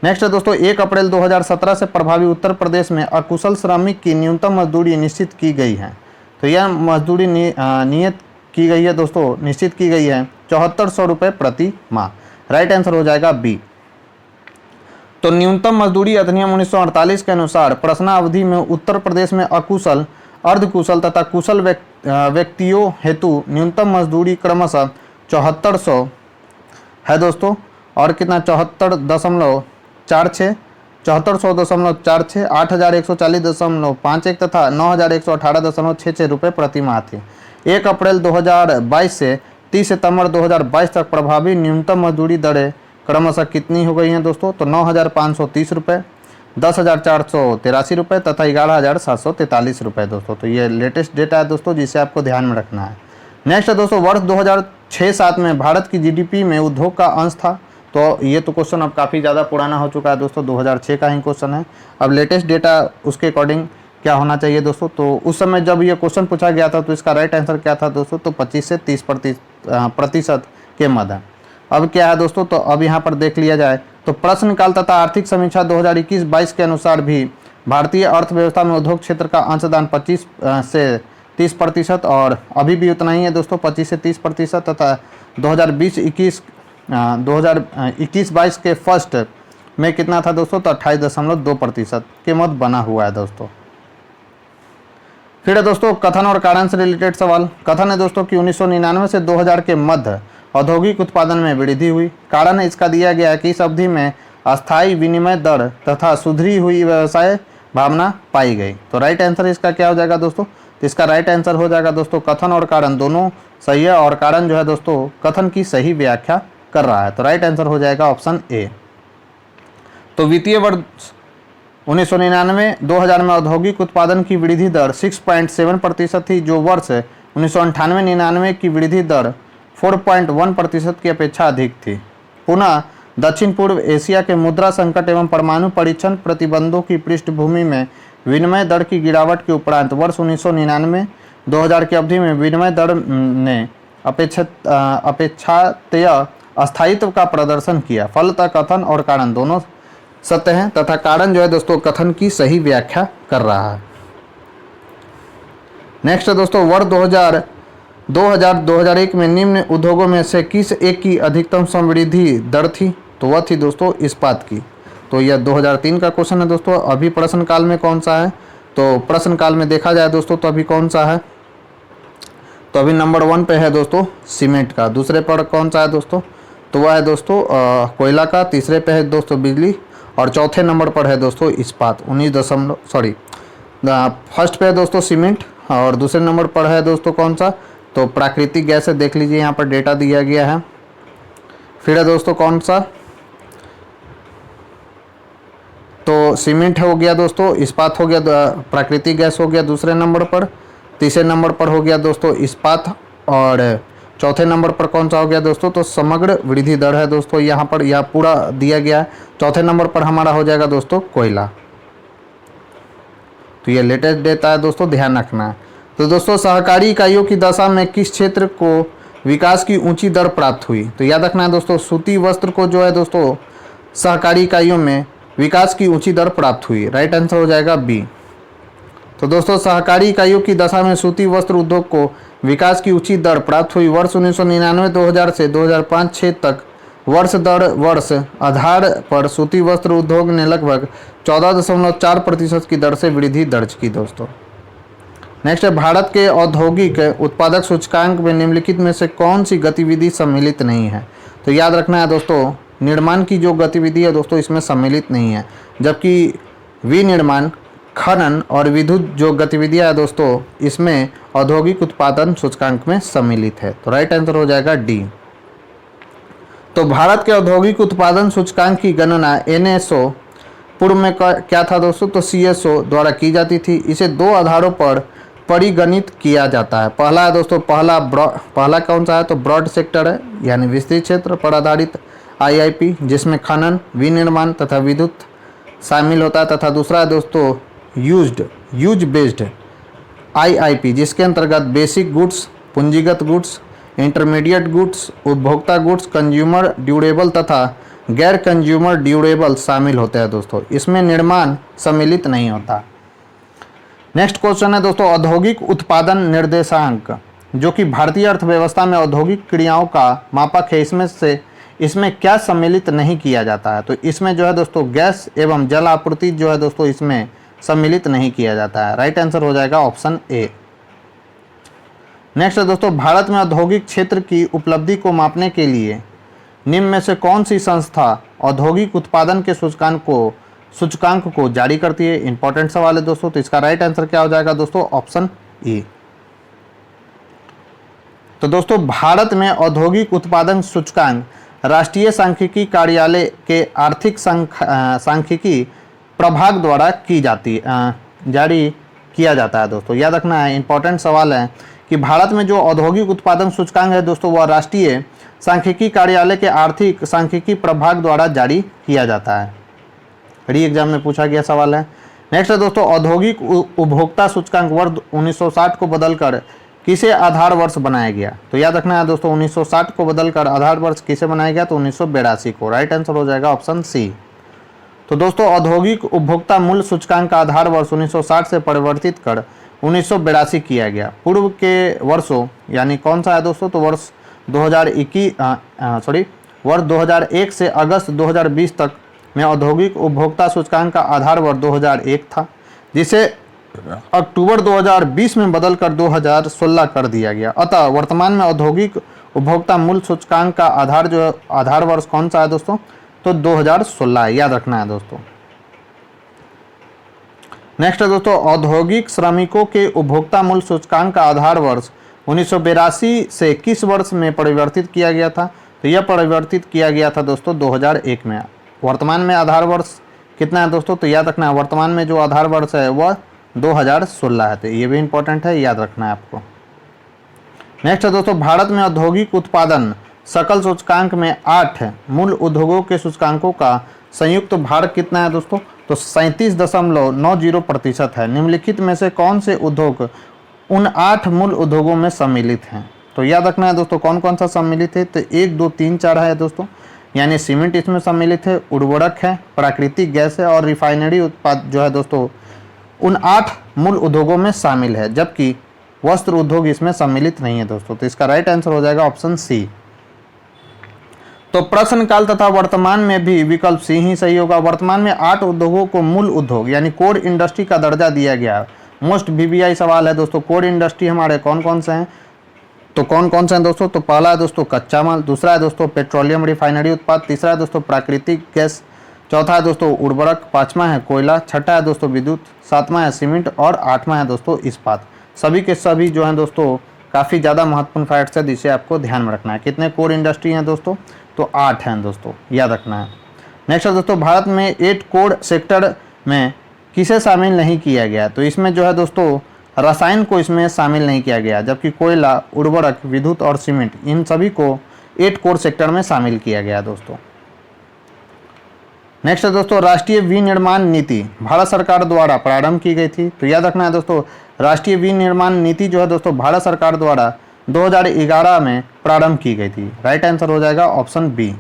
नेक्स्ट है दोस्तों, 1 अप्रैल 2017 से प्रभावी उत्तर प्रदेश में अकुशल श्रमिक की न्यूनतम मजदूरी निश्चित की गई है। तो यह मजदूरी नियत की गई है दोस्तों, निश्चित की गई है 7400 रुपये प्रति माह। राइट आंसर हो जाएगा बी। तो न्यूनतम मजदूरी अधिनियम 1948 के अनुसार प्रश्नावधि में उत्तर प्रदेश में अकुशल, अर्धकुशल तथा कुशल व्यक्तियों हेतु न्यूनतम मजदूरी क्रमशः 7400 है दोस्तों, और कितना 74.46, 7400.46, 8140.51 तथा 9118.66 रुपये प्रति माह थी। 1 अप्रैल 2022 से 30 सितंबर 2022 तक प्रभावी न्यूनतम मजदूरी दरें क्रमशः कितनी हो गई हैं दोस्तों? तो 9530 रुपये, 10,483 रुपये तथा 11,743 रुपये दोस्तों। तो ये लेटेस्ट डेटा है दोस्तों जिसे आपको ध्यान में रखना है। नेक्स्ट है दोस्तों, वर्ष 2006-07 में भारत की GDP में उद्योग का अंश था। तो ये तो क्वेश्चन अब काफ़ी ज़्यादा पुराना हो चुका है दोस्तों, 2006 का ही क्वेश्चन है। अब लेटेस्ट डेटा उसके अकॉर्डिंग क्या होना चाहिए दोस्तों? तो उस समय जब ये क्वेश्चन पूछा गया था तो इसका राइट आंसर क्या था दोस्तों? तो 25 से 30% के मध्य। अब क्या है दोस्तों? तो अब यहाँ पर देख लिया जाए तो प्रश्नकाल तथा आर्थिक समीक्षा 2021-22 के अनुसार भी भारतीय अर्थव्यवस्था में उद्योग क्षेत्र का अंशदान 25 से 30% और अभी भी उतना ही है दोस्तों, 25 से 30%। तथा 2021-22 के फर्स्ट में कितना था दोस्तों? तो 28.2% के मध्य बना हुआ है दोस्तों। फिर है दोस्तों कथन और कारण से रिलेटेड सवाल। कथन है दोस्तों कि 1999 से 2000 के मध्य औद्योगिक उत्पादन में वृद्धि हुई। कारण इसका दिया गया है कि इस अवधि में अस्थायी विनिमय दर तथा सुधरी हुई व्यवसाय भावना पाई गई। तो राइट आंसर इसका क्या हो जाएगा दोस्तों? तो इसका राइट आंसर हो जाएगा दोस्तों कथन और कारण दोनों सही है, और कारण जो है दोस्तों कथन की सही व्याख्या कर रहा है। तो राइट आंसर हो जाएगा ऑप्शन ए। तो वित्तीय वर्ष 1999-2000 में औद्योगिक उत्पादन की वृद्धि दर 6.7% थी, जो वर्ष 1998-99 की वृद्धि दर 4.1% की अपेक्षा अधिक थी। पुनः दक्षिण पूर्व एशिया के मुद्रा संकट एवं परमाणु परीक्षण प्रतिबंधों की पृष्ठभूमि में विनिमय दर की गिरावट के उपरांत वर्ष 1999-2000 की अवधि में विनिमय दर ने अपेक्षातेय अस्थायित्व का प्रदर्शन किया। फलतः कथन और कारण दोनों सत्य हैं तथा कारण जो है दोस्तों कथन की सही व्याख्या कर रहा है। नेक्स्ट है दोस्तों, वर्ष 2000-2001 में निम्न उद्योगों में से किस एक की अधिकतम समृद्धि दर थी? तो वह थी दोस्तों इस्पात की। तो यह 2003 का क्वेश्चन है दोस्तों। अभी प्रश्न काल में कौन सा है? तो प्रश्न काल में देखा जाए दोस्तों तो अभी कौन सा है? तो अभी नंबर 1 पे है दोस्तों सीमेंट का। दूसरे पर कौन सा है दोस्तों? तो वह है दोस्तों कोयला का। तीसरे पे है दोस्तों बिजली, और चौथे नंबर पर है दोस्तों इस्पात 19 फर्स्ट पे है दोस्तों सीमेंट, और दूसरे नंबर पर है दोस्तों कौन सा? तो प्राकृतिक गैस है। देख लीजिए यहाँ पर डेटा दिया गया है। फिर है दोस्तों कौन सा? तो सीमेंट हो गया दोस्तों, इस्पात हो गया, प्राकृतिक गैस हो गया दूसरे नंबर पर, तीसरे नंबर पर हो गया दोस्तों इस्पात, और चौथे नंबर पर कौन सा हो गया दोस्तों, तो समग्र वृद्धि दर है दोस्तों, यहाँ पर यह पूरा दिया गया है। चौथे नंबर पर हमारा हो जाएगा दोस्तों कोयला। तो ये लेटेस्ट डेटा है दोस्तों, ध्यान रखना है। तो दोस्तों सहकारी इकाइयों की दशा में किस क्षेत्र को विकास की ऊंची दर प्राप्त हुई, तो याद रखना है दोस्तों सूती वस्त्र को जो है दोस्तों सहकारी इकाइयों में विकास की ऊंची दर प्राप्त हुई। राइट आंसर हो जाएगा बी। तो दोस्तों सहकारी इकाइयों की दशा में सूती वस्त्र उद्योग को विकास की ऊंची दर प्राप्त हुई। वर्ष 1999-2000 से 2005-06 तक वर्ष आधार पर सूती वस्त्र उद्योग ने लगभग 14.4% की दर से वृद्धि दर्ज की दोस्तों। नेक्स्ट है भारत के औद्योगिक उत्पादक सूचकांक में निम्नलिखित में से कौन सी गतिविधि सम्मिलित नहीं है, तो याद रखना है दोस्तों निर्माण की जो गतिविधि है दोस्तों इसमें सम्मिलित नहीं है, जबकि विनिर्माण, खनन और विद्युत जो गतिविधियां है दोस्तों इसमें औद्योगिक उत्पादन सूचकांक में सम्मिलित है। तो राइट आंसर हो जाएगा डी। तो भारत के औद्योगिक उत्पादन सूचकांक की गणना NSO पूर्व में क्या था दोस्तों, तो CSO द्वारा की जाती थी। इसे दो आधारों पर परिगणित किया जाता है। पहला है दोस्तों पहला कौन सा है, तो ब्रॉड सेक्टर है, यानी विस्तृत क्षेत्र पर आधारित IIP जिसमें खनन, विनिर्माण तथा विद्युत शामिल होता है, तथा दूसरा है दोस्तों यूज बेस्ड IIP जिसके अंतर्गत बेसिक गुड्स, पूंजीगत गुड्स, इंटरमीडिएट गुड्स, उपभोक्ता गुड्स, कंज्यूमर ड्यूरेबल तथा गैर कंज्यूमर ड्यूरेबल शामिल होते हैं दोस्तों। इसमें निर्माण सम्मिलित नहीं होता। नेक्स्ट क्वेश्चन है दोस्तों औद्योगिक उत्पादन निर्देशांक जो कि भारतीय अर्थव्यवस्था में औद्योगिक क्रियाओं का मापक है, इसमें क्या सम्मिलित नहीं किया जाता है, तो इसमें जो है दोस्तों गैस एवं जल आपूर्ति जो है दोस्तों इसमें सम्मिलित नहीं किया जाता है। राइट आंसर हो जाएगा ऑप्शन ए। नेक्स्ट है दोस्तों भारत में औद्योगिक क्षेत्र की उपलब्धि को मापने के लिए निम्न में से कौन सी संस्था औद्योगिक उत्पादन के सूचकांक को जारी करती है। इंपॉर्टेंट सवाल है दोस्तों, तो इसका राइट आंसर क्या हो जाएगा दोस्तों, ऑप्शन ए। तो दोस्तों भारत में औद्योगिक उत्पादन सूचकांक राष्ट्रीय सांख्यिकी कार्यालय के आर्थिक सांख्यिकी प्रभाग द्वारा जारी किया जाता है दोस्तों। याद रखना है, इंपॉर्टेंट सवाल है कि भारत में जो औद्योगिक उत्पादन सूचकांक है दोस्तों वह राष्ट्रीय सांख्यिकी कार्यालय के आर्थिक सांख्यिकी प्रभाग द्वारा जारी किया जाता है। री एग्जाम में पूछा गया सवाल है। नेक्स्ट है दोस्तों औद्योगिक उपभोक्ता सूचकांक वर्ष 1960 को बदलकर किसे आधार वर्ष बनाया गया, तो याद रखना है दोस्तों 1960 को बदलकर आधार वर्ष किसे बनाया गया, तो 1982 को। राइट आंसर हो जाएगा ऑप्शन सी। तो दोस्तों औद्योगिक उपभोक्ता मूल्य सूचकांक का आधार वर्ष 1960 से परिवर्तित कर 1982 किया गया। पूर्व के वर्षों यानी कौन सा है दोस्तों, तो वर्ष 2001 से अगस्त 2020 तक में औद्योगिक उपभोक्ता सूचकांक का आधार वर्ष 2001 था, जिसे अक्टूबर 2020 में बदलकर 2016 कर दिया गया। अतः वर्तमान में औद्योगिक उपभोक्ता मूल्य सूचकांक का आधार वर्ष कौन सा है दोस्तों, तो 2016 है। याद रखना है दोस्तों। नेक्स्ट है दोस्तों औद्योगिक श्रमिकों के उपभोक्ता मूल्य सूचकांक का आधार वर्ष 1982 से किस वर्ष में परिवर्तित किया गया था, तो यह परिवर्तित किया गया था दोस्तों 2001 में। वर्तमान में आधार वर्ष कितना है दोस्तों, तो याद रखना है वर्तमान में जो आधार वर्ष है वह 2016 है। तो ये भी इंपॉर्टेंट है, याद रखना है आपको। नेक्स्ट है दोस्तों भारत में औद्योगिक उत्पादन सकल सूचकांक में 8 मूल उद्योगों के सूचकांकों का संयुक्त भार कितना है दोस्तों, तो 37.90% है। निम्नलिखित में से कौन से उद्योग उन 8 मूल उद्योगों में सम्मिलित हैं, तो याद रखना है दोस्तों कौन कौन सा सम्मिलित है, तो 1 2 3 4 है दोस्तों, यानी सीमेंट इसमें सम्मिलित है, उर्वरक है, प्राकृतिक गैस है और रिफाइनरी उत्पाद जो है दोस्तों उन 8 मूल उद्योगों में शामिल है, जबकि वस्त्र उद्योग इसमें सम्मिलित नहीं है दोस्तों। तो इसका राइट आंसर हो जाएगा ऑप्शन सी। तो प्रश्न काल तथा वर्तमान में भी विकल्प सी ही सही होगा। वर्तमान में 8 उद्योगों को मूल उद्योग यानी कोर इंडस्ट्री का दर्जा दिया गया है। मोस्ट VVI सवाल है दोस्तों, कोर इंडस्ट्री हमारे कौन कौन से हैं, तो कौन कौन से हैं दोस्तों, तो पहला है दोस्तों कच्चा माल, दूसरा है दोस्तों पेट्रोलियम रिफाइनरी उत्पाद, तीसरा है दोस्तों प्राकृतिक गैस, चौथा है दोस्तों उर्वरक, पांचवा है कोयला, छठा है दोस्तों विद्युत, सातवां है सीमेंट और आठवां है दोस्तों इस्पात। सभी के सभी जो हैं दोस्तों काफ़ी ज़्यादा महत्वपूर्ण फैक्ट्स है जिसे आपको ध्यान में रखना है। कितने कोर इंडस्ट्री हैं दोस्तों, तो 8 हैं दोस्तों, याद रखना है। नेक्स्ट है दोस्तों, भारत में 8 कोर सेक्टर में किसे शामिल नहीं किया गया? तो इसमें जो है दोस्तों रसायन को इसमें शामिल नहीं किया गया, जबकि कोयला, उर्वरक, विद्युत और सीमेंट इन सभी को 8 कोर सेक्टर में शामिल किया गया दोस्तों। नेक्स्ट है दोस्तों, राष्ट्रीय विनिर्माण नीति भारत सरकार द्वारा प्रारंभ की गई थी। तो याद रखना है दोस्तों, राष्ट्रीय विनिर्माण नीति जो है दोस्तों भारत सरकार द्वारा 2011 में प्रारंभ की गई थी। राइट आंसर हो जाएगा ऑप्शन बी।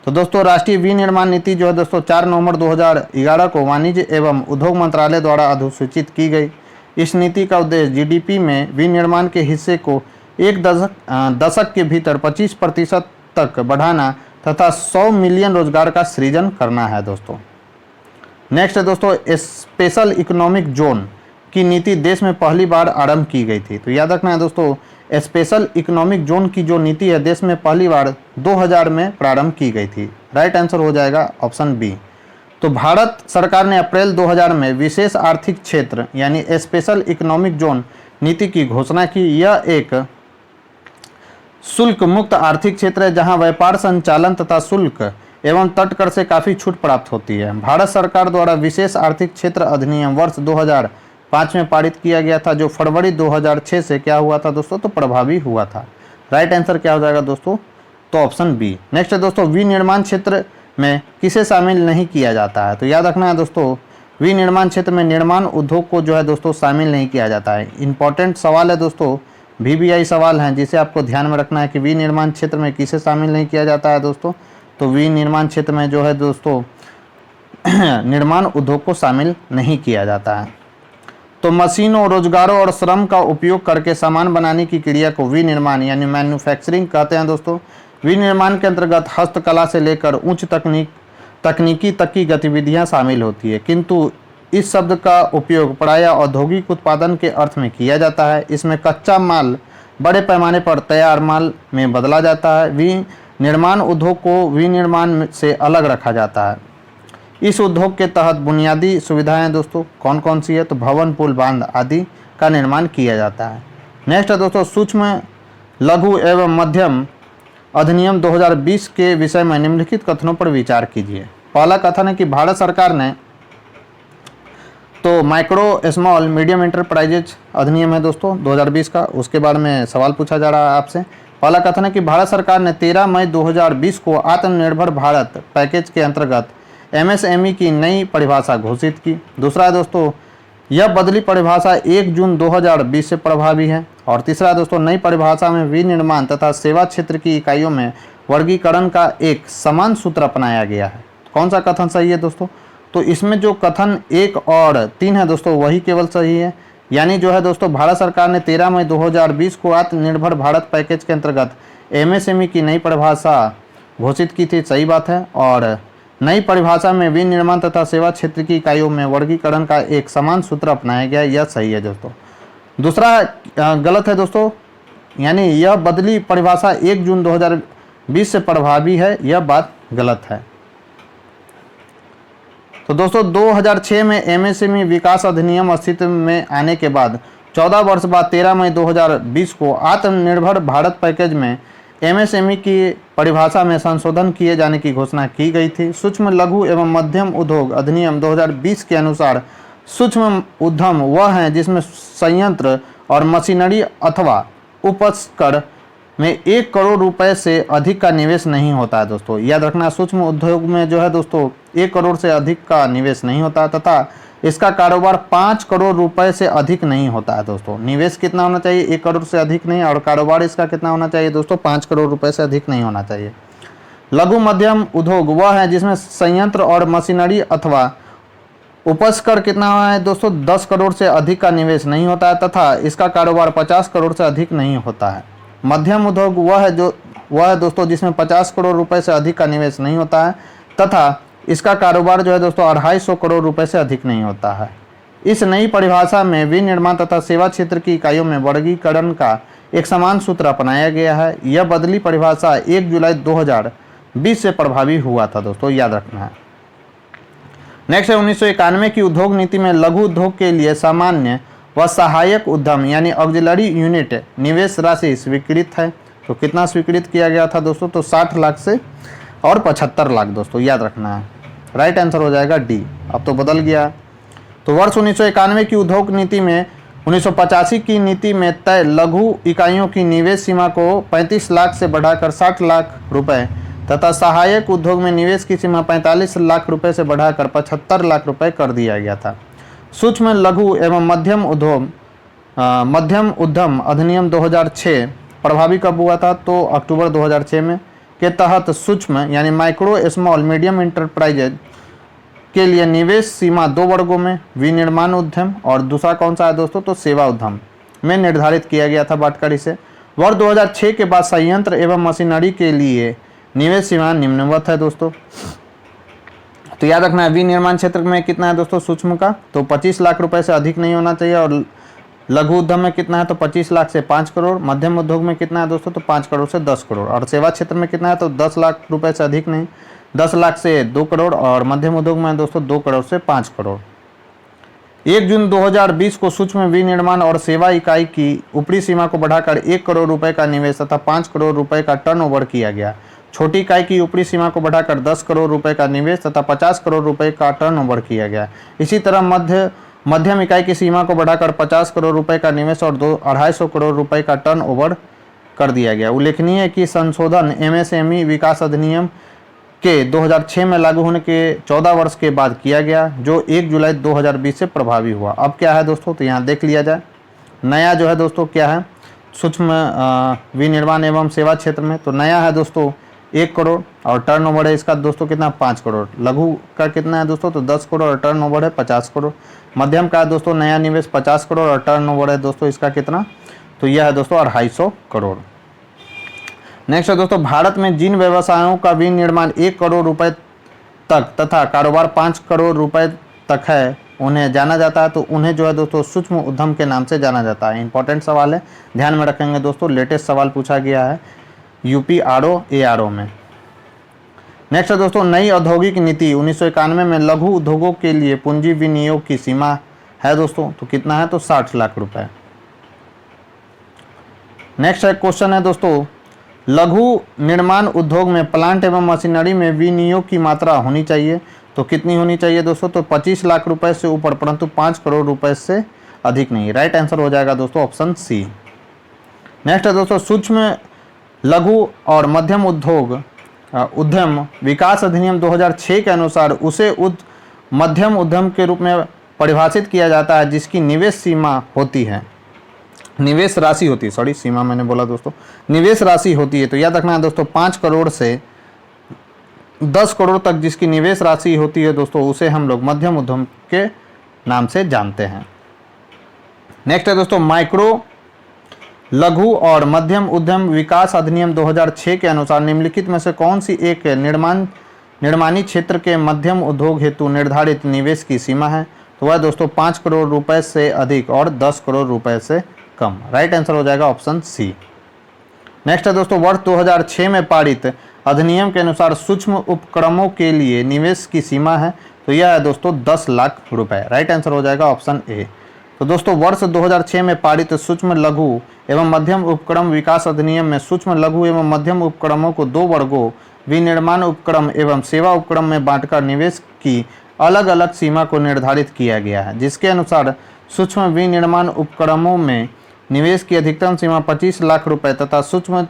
तो दोस्तों राष्ट्रीय विनिर्माण नीति जो है दोस्तों 4 नवंबर 2011 को वाणिज्य एवं उद्योग मंत्रालय द्वारा अधिसूचित की गई। इस नीति का उद्देश्य जीडीपी में विनिर्माण के हिस्से को एक दशक के भीतर 25% तक बढ़ाना तथा 100 मिलियन रोजगार का सृजन करना है दोस्तों। नेक्स्ट है दोस्तों, स्पेशल इकोनॉमिक जोन की नीति देश में पहली बार आरंभ की गई थी। तो याद रखना है दोस्तों, स्पेशल इकोनॉमिक जोन की जो नीति है देश में पहली बार 2000 में प्रारंभ की गई थी। राइट आंसर हो जाएगा ऑप्शन बी। तो भारत सरकार ने अप्रैल 2000 में विशेष आर्थिक क्षेत्र यानी स्पेशल इकोनॉमिक जोन नीति की घोषणा की। यह एक शुल्क मुक्त आर्थिक क्षेत्र है जहां व्यापार संचालन तथा शुल्क एवं तटकर से काफ़ी छूट प्राप्त होती है। भारत सरकार द्वारा विशेष आर्थिक क्षेत्र अधिनियम वर्ष 2005 में पारित किया गया था, जो फरवरी 2006 से क्या हुआ था दोस्तों, तो प्रभावी हुआ था। राइट आंसर क्या हो जाएगा दोस्तों, तो ऑप्शन बी। नेक्स्ट है दोस्तों, विनिर्माण क्षेत्र में किसे शामिल नहीं किया जाता है? तो याद रखना है दोस्तों, विनिर्माण क्षेत्र में निर्माण उद्योग को जो है दोस्तों शामिल नहीं किया जाता है। इंपॉर्टेंट सवाल है दोस्तों, VBI सवाल हैं जिसे आपको ध्यान में रखना है कि विनिर्माण क्षेत्र में किसे शामिल नहीं किया जाता है दोस्तों। तो विनिर्माण क्षेत्र में जो है दोस्तों निर्माण उद्योग को शामिल नहीं किया जाता है। तो मशीनों, रोजगारों और श्रम का उपयोग करके सामान बनाने की क्रिया को विनिर्माण यानी मैन्युफैक्चरिंग कहते हैं दोस्तों। विनिर्माण के अंतर्गत हस्तकला से लेकर उच्च तकनीकी तक की गतिविधियां शामिल होती है, किंतु इस शब्द का उपयोग प्रायः औद्योगिक उत्पादन के अर्थ में किया जाता है। इसमें कच्चा माल बड़े पैमाने पर तैयार माल में बदला जाता है। विनिर्माण उद्योग को विनिर्माण से अलग रखा जाता है। इस उद्योग के तहत बुनियादी सुविधाएं दोस्तों कौन कौन सी है? तो भवन, पुल, बांध आदि का निर्माण किया जाता है। नेक्स्ट है दोस्तों, सूक्ष्म, लघु एवं मध्यम अधिनियम 2020 के विषय में निम्नलिखित कथनों पर विचार कीजिए। पहला कथन है कि भारत सरकार ने, तो माइक्रो स्मॉल मीडियम एंटरप्राइजेज अधिनियम है दोस्तों 2020 का, उसके बारे में सवाल पूछा जा रहा है आपसे। पहला कथन है कि भारत सरकार ने 13 मई 2020 को आत्मनिर्भर भारत पैकेज के अंतर्गत MSME की नई परिभाषा घोषित की। दूसरा है दोस्तों, यह बदली परिभाषा 1 जून 2020 से प्रभावी है। और तीसरा है दोस्तों, नई परिभाषा में विनिर्माण तथा सेवा क्षेत्र की इकाइयों में वर्गीकरण का एक समान सूत्र अपनाया गया है। कौन सा कथन सही है दोस्तों? तो इसमें जो कथन 1 और 3 है दोस्तों वही केवल सही है। यानी जो है दोस्तों भारत सरकार ने 13 मई 2020 को आत्मनिर्भर भारत पैकेज के अंतर्गत MSME की नई परिभाषा घोषित की थी, सही बात है। और नई परिभाषा में विनिर्माण तथा सेवा क्षेत्र की इकाइयों में वर्गीकरण का एक समान सूत्र अपनाया गया, यह सही है दोस्तों। दूसरा गलत है दोस्तों, यानी यह बदली परिभाषा 1 जून 2020 से प्रभावी है, यह बात गलत है। तो दोस्तों 2006 में MSME विकास अधिनियम अस्तित्व में आने के बाद 14 वर्ष बाद 13 मई 2020 को आत्मनिर्भर भारत पैकेज में MSME की परिभाषा में संशोधन किए जाने की घोषणा की गई थी। सूक्ष्म, लघु एवं मध्यम उद्योग अधिनियम 2020 के अनुसार सूक्ष्म उद्यम वह हैं जिसमें संयंत्र और मशीनरी अथवा उपकरण में 1 करोड़ रुपए से अधिक का निवेश नहीं होता है दोस्तों। याद रखना, सूक्ष्म उद्योग में जो है दोस्तों 1 करोड़ से अधिक का निवेश नहीं होता तथा इसका कारोबार 5 करोड़ रुपए से अधिक नहीं होता है दोस्तों। निवेश कितना होना चाहिए? 1 करोड़ से अधिक नहीं, और कारोबार इसका कितना होना चाहिए दोस्तों? 5 करोड़ रुपए से अधिक नहीं होना चाहिए। लघु मध्यम उद्योग वह है जिसमें संयंत्र और मशीनरी अथवा उपकरण कितना है दोस्तों? 10 करोड़ से अधिक का निवेश नहीं होता है तथा इसका कारोबार 50 करोड़ से अधिक नहीं होता है। मध्यम उद्योग वह है दोस्तों जिसमें 50 करोड़ रुपए से अधिक का निवेश नहीं होता है तथा इसका कारोबार जो है दोस्तों 250 करोड़ रुपए से अधिक नहीं होता है। इस नई परिभाषा में विनिर्माण तथा सेवा क्षेत्र की इकाइयों में वर्गीकरण का एक समान सूत्र अपनाया गया है। यह बदली परिभाषा 1 जुलाई 2020 से प्रभावी हुआ था दोस्तों, याद रखना है। नेक्स्ट है 1991 की उद्योग नीति में लघु उद्योग के लिए सामान्य व सहायक उद्यम यानी ऑक्सिलरी यूनिट निवेश राशि स्वीकृत है। तो कितना स्वीकृत किया गया था दोस्तों? तो 60 लाख से और 75 लाख दोस्तों, याद रखना है। राइट आंसर हो जाएगा डी। अब तो बदल गया। तो वर्ष 1991 की उद्योग नीति में 1985 की नीति में तय लघु इकाइयों की निवेश सीमा को 35 लाख से बढ़ाकर 60 लाख रुपए तथा सहायक उद्योग में निवेश की सीमा 45 लाख रुपए से बढ़ाकर 75 लाख रुपए कर दिया गया था। सूक्ष्म लघु एवं मध्यम उद्यम अधिनियम 2006 प्रभावी कब हुआ था? तो अक्टूबर 2006 में, के तहत सूक्ष्म यानी माइक्रो स्मॉल मीडियम इंटरप्राइजेज के लिए निवेश सीमा 2 वर्गों में विनिर्माण उद्यम और दूसरा कौन सा है दोस्तों? तो सेवा उद्यम में निर्धारित किया गया था बाटकरी से। वर्ष 2006 के बाद संयंत्र एवं मशीनरी के लिए निवेश सीमा निम्नवत है दोस्तों। तो याद रखना है विनिर्माण क्षेत्र में कितना है दोस्तों सूक्ष्म का? तो 25 लाख रुपए से अधिक नहीं होना चाहिए। और लघु उद्यम में कितना है? तो 25 लाख से 5 करोड़। मध्यम उद्योग में कितना है दोस्तों? तो 5 करोड़ से 10 करोड़। और सेवा क्षेत्र में कितना है? तो 10 लाख रुपए से अधिक नहीं, 10 लाख से 2 करोड़। और मध्यम उद्योग में दोस्तों 2 करोड़ से 5 करोड़। 1 जून 2020 को सूक्ष्म विनिर्माण और सेवा इकाई की ऊपरी सीमा को बढ़ाकर 1 करोड़ रुपए का निवेश तथा 5 करोड़ रुपए का टर्नओवर किया गया। छोटी इकाई की ऊपरी सीमा को बढ़ाकर 10 करोड़ रुपए का निवेश तथा 50 करोड़ रुपए का टर्नओवर किया गया। इसी तरह मध्यम इकाई की सीमा को बढ़ाकर 50 करोड़ रुपए का निवेश और 250 करोड़ रुपए का टर्नओवर कर दिया गया। उल्लेखनीय है कि संशोधन एमएसएमई विकास अधिनियम के 2006 में लागू होने के 14 वर्ष के बाद किया गया, जो 1 जुलाई 2020 से प्रभावी हुआ। अब क्या है दोस्तों? तो यहाँ देख लिया जाए नया जो है दोस्तों क्या है सूक्ष्म विनिर्माण एवं सेवा क्षेत्र में। तो नया है दोस्तों 1 करोड़ और टर्नओवर है इसका दोस्तों कितना? 5 करोड़। लघु का कितना है दोस्तों? तो 10 करोड़ और टर्नओवर है 50 करोड़। मध्यम का दोस्तों नया निवेश 50 करोड़ और टर्नओवर है दोस्तों इसका कितना? तो यह है दोस्तों 250 करोड़। नेक्स्ट है दोस्तों भारत में जिन व्यवसायों का विनिर्माण 1 करोड़ रुपए तक तथा कारोबार 5 करोड़ रुपए तक है उन्हें जाना जाता है, तो उन्हें जो है दोस्तों सूक्ष्म उद्यम के नाम से जाना जाता है। इंपॉर्टेंट सवाल है, ध्यान में रखेंगे दोस्तों। लेटेस्ट सवाल पूछा गया है यूपी ARO में। नेक्स्ट है दोस्तों नई औद्योगिक नीति 1991 में लघु उद्योगों के लिए पूंजी विनियोग की सीमा है दोस्तों, तो कितना है? तो 60 लाख रुपए। नेक्स्ट है क्वेश्चन है दोस्तों लघु निर्माण उद्योग में प्लांट एवं मशीनरी में विनियोग की मात्रा होनी चाहिए, तो कितनी होनी चाहिए दोस्तों? तो 25 लाख रुपए से ऊपर, परंतु 5 करोड़ रुपए से अधिक नहीं। राइट आंसर हो जाएगा दोस्तों ऑप्शन सी। नेक्स्ट है दोस्तों सूक्ष्म लघु और मध्यम उद्यम विकास अधिनियम 2006 के अनुसार उसे मध्यम उद्यम के रूप में परिभाषित किया जाता है जिसकी निवेश सीमा होती है, निवेश राशि होती है, सॉरी सीमा मैंने बोला दोस्तों, निवेश राशि होती है। तो याद रखना है दोस्तों 5 करोड़ से 10 करोड़ तक जिसकी निवेश राशि होती है दोस्तों उसे हम लोग मध्यम उद्यम के नाम से जानते हैं। नेक्स्ट है दोस्तों माइक्रो लघु और मध्यम उद्यम विकास अधिनियम 2006 के अनुसार निम्नलिखित में से कौन सी एक निर्माणी क्षेत्र के मध्यम उद्योग हेतु निर्धारित निवेश की सीमा है? तो वह दोस्तों 5 करोड़ रुपए से अधिक और 10 करोड़ रुपए से कम। राइट आंसर हो जाएगा ऑप्शन सी। नेक्स्ट है दोस्तों वर्ष 2006 में पारित अधिनियम के अनुसार सूक्ष्म उपक्रमों के लिए निवेश की सीमा है, तो यह है दोस्तों 10 लाख रुपए। राइट आंसर हो जाएगा ऑप्शन ए। तो दोस्तों वर्ष 2006 में पारित सूक्ष्म लघु एवं मध्यम उपक्रम विकास अधिनियम में सूक्ष्म लघु एवं मध्यम उपक्रमों को 2 वर्गों विनिर्माण उपक्रम एवं सेवा उपक्रम में बांटकर निवेश की अलग अलग सीमा को निर्धारित किया गया है, जिसके अनुसार सूक्ष्म विनिर्माण उपक्रमों में निवेश की अधिकतम सीमा 25 लाख रुपए तथा सूक्ष्म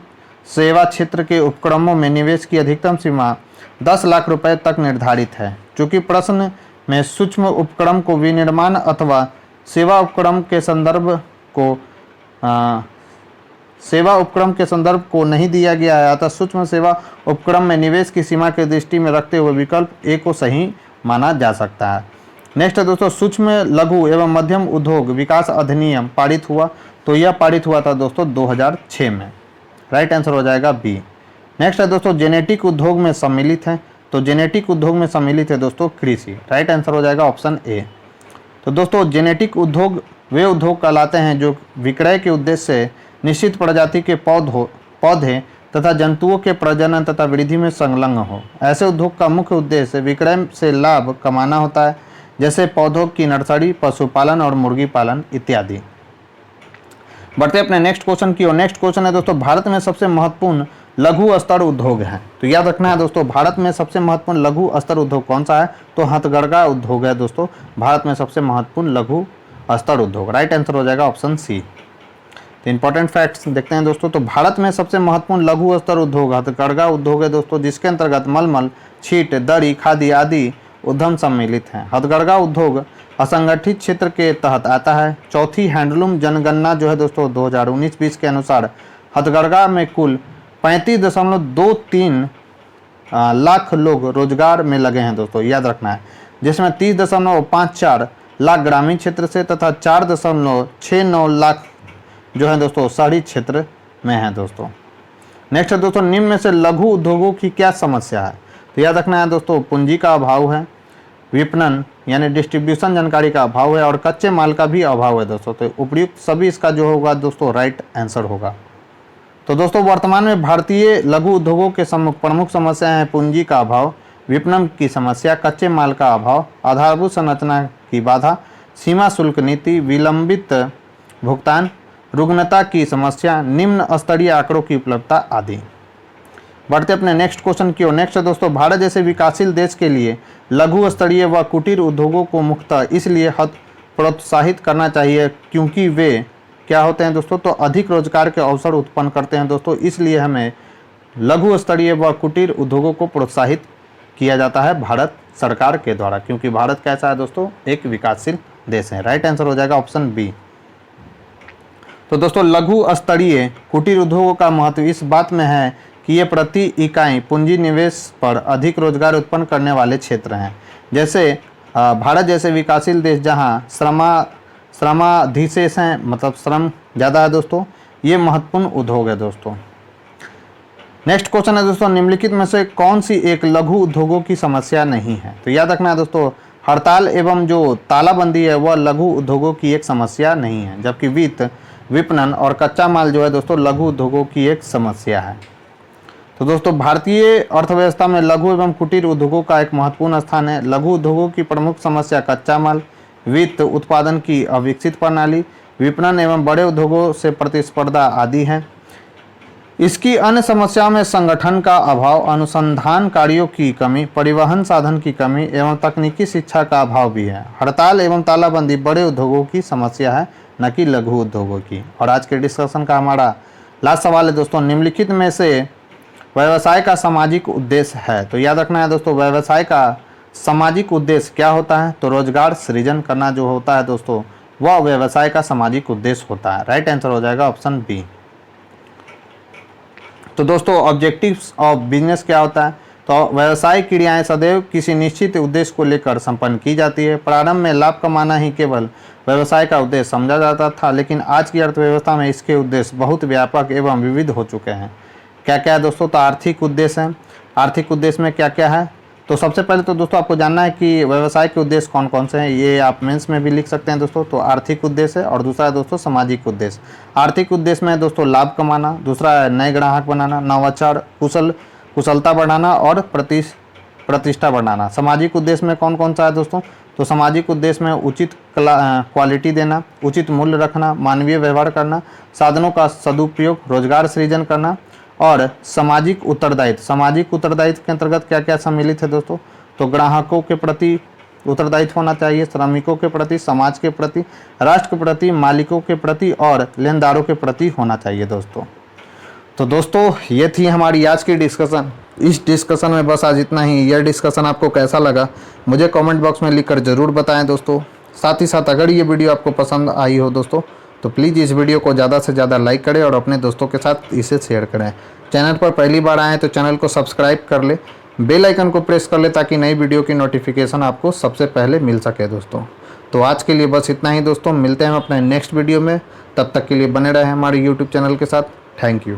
सेवा क्षेत्र के उपक्रमों में निवेश की अधिकतम सीमा 10 लाख रुपए तक निर्धारित है। चूँकि प्रश्न में सूक्ष्म उपक्रम को विनिर्माण अथवा सेवा उपक्रम के संदर्भ को नहीं दिया गया है, अतः सूक्ष्म सेवा उपक्रम में निवेश की सीमा के दृष्टि में रखते हुए विकल्प ए को सही माना जा सकता है। नेक्स्ट है दोस्तों सूक्ष्म लघु एवं मध्यम उद्योग विकास अधिनियम पारित हुआ, तो यह पारित हुआ था दोस्तों 2006 में। राइट आंसर हो जाएगा बी। नेक्स्ट है दोस्तों जेनेटिक उद्योग में सम्मिलित है, तो जेनेटिक उद्योग में सम्मिलित है दोस्तों कृषि। राइट आंसर हो जाएगा ऑप्शन ए। तो दोस्तों जेनेटिक उद्योग वे उद्योग कहलाते हैं जो विक्रय के उद्देश्य से निश्चित प्रजाति के पौधे तथा जंतुओं के प्रजनन तथा वृद्धि में संलग्न हो। ऐसे उद्योग का मुख्य उद्देश्य विक्रय से लाभ कमाना होता है, जैसे पौधों की नर्सरी, पशुपालन और मुर्गी पालन इत्यादि। बढ़ते अपने नेक्स्ट क्वेश्चन की ओर। नेक्स्ट क्वेश्चन है दोस्तों भारत में सबसे महत्वपूर्ण लघु स्तर उद्योग हैं। तो याद रखना है दोस्तों, भारत में सबसे महत्वपूर्ण लघु स्तर उद्योग कौन सा है? तो हथकरघा उद्योग है दोस्तों, भारत में सबसे महत्वपूर्ण लघु स्तर उद्योग। राइट आंसर हो जाएगा ऑप्शन सी। तो इंपॉर्टेंट फैक्ट्स देखते हैं दोस्तों। तो भारत में सबसे महत्वपूर्ण लघु स्तर उद्योग हथकरघा उद्योग है दोस्तों, जिसके अंतर्गत मलमल, छीट, दरी, खादी आदि उद्यम सम्मिलित हैं। हथकरघा उद्योग असंगठित क्षेत्र के तहत आता है। चौथी हैंडलूम जनगणना जो है दोस्तों 2019-20 के अनुसार हथकरघा में कुल 35.23 लाख लोग रोजगार में लगे हैं दोस्तों, याद रखना है, जिसमें 30.54 लाख ग्रामीण क्षेत्र से तथा 4.69 लाख जो है दोस्तों शहरी क्षेत्र में है दोस्तों। नेक्स्ट है दोस्तों, निम्न में से लघु उद्योगों की क्या समस्या है? तो याद रखना है दोस्तों, पूंजी का अभाव है, विपणन यानी डिस्ट्रीब्यूशन जानकारी का अभाव है और कच्चे माल का भी अभाव है दोस्तों। तो उपयुक्त सभी इसका जो होगा दोस्तों राइट आंसर होगा। तो दोस्तों वर्तमान में भारतीय लघु उद्योगों के प्रमुख समस्याएं हैं पूंजी का अभाव, विपणन की समस्या, कच्चे माल का अभाव, आधारभूत संरचना की बाधा, सीमा शुल्क नीति, विलंबित भुगतान, रुग्णता की समस्या, निम्न स्तरीय आंकड़ों की उपलब्धता आदि। बढ़ते अपने नेक्स्ट क्वेश्चन की ओर। नेक्स्ट है दोस्तों, भारत जैसे विकासशील देश के लिए लघु स्तरीय व कुटीर उद्योगों को मुख्यतः इसलिए प्रोत्साहित करना चाहिए क्योंकि वे क्या होते हैं दोस्तों? तो अधिक रोजगार के अवसर उत्पन्न करते हैं दोस्तों, इसलिए हमें लघु स्तरीय व कुटीर उद्योगों को प्रोत्साहित किया जाता है भारत सरकार के द्वारा, क्योंकि भारत कैसा है दोस्तों? एक विकासशील देश है। राइट आंसर हो जाएगा ऑप्शन बी। तो दोस्तों लघु स्तरीय कुटीर उद्योगों का महत्व इस बात में है कि ये प्रति इकाई पूंजी निवेश पर अधिक रोजगार उत्पन्न करने वाले क्षेत्र हैं। जैसे भारत जैसे विकासशील देश जहाँ श्रमाधिशेष हैं, मतलब श्रम ज़्यादा है दोस्तों, ये महत्वपूर्ण उद्योग है दोस्तों। नेक्स्ट क्वेश्चन है दोस्तों, निम्नलिखित में से कौन सी एक लघु उद्योगों की समस्या नहीं है? तो याद रखना है दोस्तों, हड़ताल एवं जो तालाबंदी है वह लघु उद्योगों की एक समस्या नहीं है, जबकि वित्त, विपणन और कच्चा माल जो है दोस्तों लघु उद्योगों की एक समस्या है। तो दोस्तों भारतीय अर्थव्यवस्था में लघु एवं कुटीर उद्योगों का एक महत्वपूर्ण स्थान है। लघु उद्योगों की प्रमुख समस्या कच्चा माल, वित्त, उत्पादन की अविकसित प्रणाली, विपणन एवं बड़े उद्योगों से प्रतिस्पर्धा आदि हैं। इसकी अन्य समस्याओं में संगठन का अभाव, अनुसंधान कार्यों की कमी, परिवहन साधन की कमी एवं तकनीकी शिक्षा का अभाव भी है। हड़ताल एवं तालाबंदी बड़े उद्योगों की समस्या है, न कि लघु उद्योगों की। और आज के डिस्कशन का हमारा लास्ट सवाल है दोस्तों, निम्नलिखित में से व्यवसाय का सामाजिक उद्देश्य है? तो याद रखना है दोस्तों, व्यवसाय का सामाजिक उद्देश्य क्या होता है? तो रोजगार सृजन करना जो होता है दोस्तों, वह व्यवसाय का सामाजिक उद्देश्य होता है। राइट आंसर हो जाएगा ऑप्शन बी। तो दोस्तों ऑब्जेक्टिव्स ऑफ बिजनेस क्या होता है? तो व्यवसाय क्रियाएं सदैव किसी निश्चित उद्देश्य को लेकर संपन्न की जाती है। प्रारंभ में लाभ कमाना ही केवल व्यवसाय का उद्देश्य समझा जाता था, लेकिन आज की अर्थव्यवस्था में इसके उद्देश्य बहुत व्यापक एवं विविध हो चुके हैं। क्या क्या है दोस्तों? तो आर्थिक उद्देश्य है। आर्थिक उद्देश्य में क्या क्या है? तो सबसे पहले तो दोस्तों आपको जानना है कि व्यवसाय के उद्देश्य कौन कौन से हैं। ये आप मेंस में भी लिख सकते हैं दोस्तों। तो आर्थिक उद्देश्य है और दूसरा है दोस्तों सामाजिक उद्देश्य। आर्थिक उद्देश्य में है दोस्तों लाभ कमाना, दूसरा है नए ग्राहक बनाना, नवाचार, कुशलता बढ़ाना और प्रतिष्ठा बढ़ाना। सामाजिक उद्देश्य में कौन कौन सा है दोस्तों? तो सामाजिक उद्देश्य में उचित क्वालिटी देना, उचित मूल्य रखना, मानवीय व्यवहार करना, साधनों का सदुपयोग, रोजगार सृजन करना और सामाजिक उत्तरदायित्व। सामाजिक उत्तरदायित्व के अंतर्गत क्या क्या सम्मिलित है दोस्तों? तो ग्राहकों के प्रति उत्तरदायित्व होना चाहिए, श्रमिकों के प्रति, समाज के प्रति, राष्ट्र के प्रति, मालिकों के प्रति और लेनदारों के प्रति होना चाहिए दोस्तों। तो दोस्तों ये थी हमारी आज की डिस्कशन। इस डिस्कशन में बस आज इतना ही। यह डिस्कशन आपको कैसा लगा मुझे कमेंट बॉक्स में लिखकर ज़रूर बताएं दोस्तों। साथ ही साथ अगर ये वीडियो आपको पसंद आई हो दोस्तों तो प्लीज़ इस वीडियो को ज़्यादा से ज़्यादा लाइक करें और अपने दोस्तों के साथ इसे शेयर करें। चैनल पर पहली बार आएँ तो चैनल को सब्सक्राइब कर ले, बेल आइकन को प्रेस कर ले ताकि नई वीडियो की नोटिफिकेशन आपको सबसे पहले मिल सके दोस्तों। तो आज के लिए बस इतना ही दोस्तों। मिलते हैं हम अपने नेक्स्ट वीडियो में। तब तक के लिए बने रहें हमारे यूट्यूब चैनल के साथ। Thank you.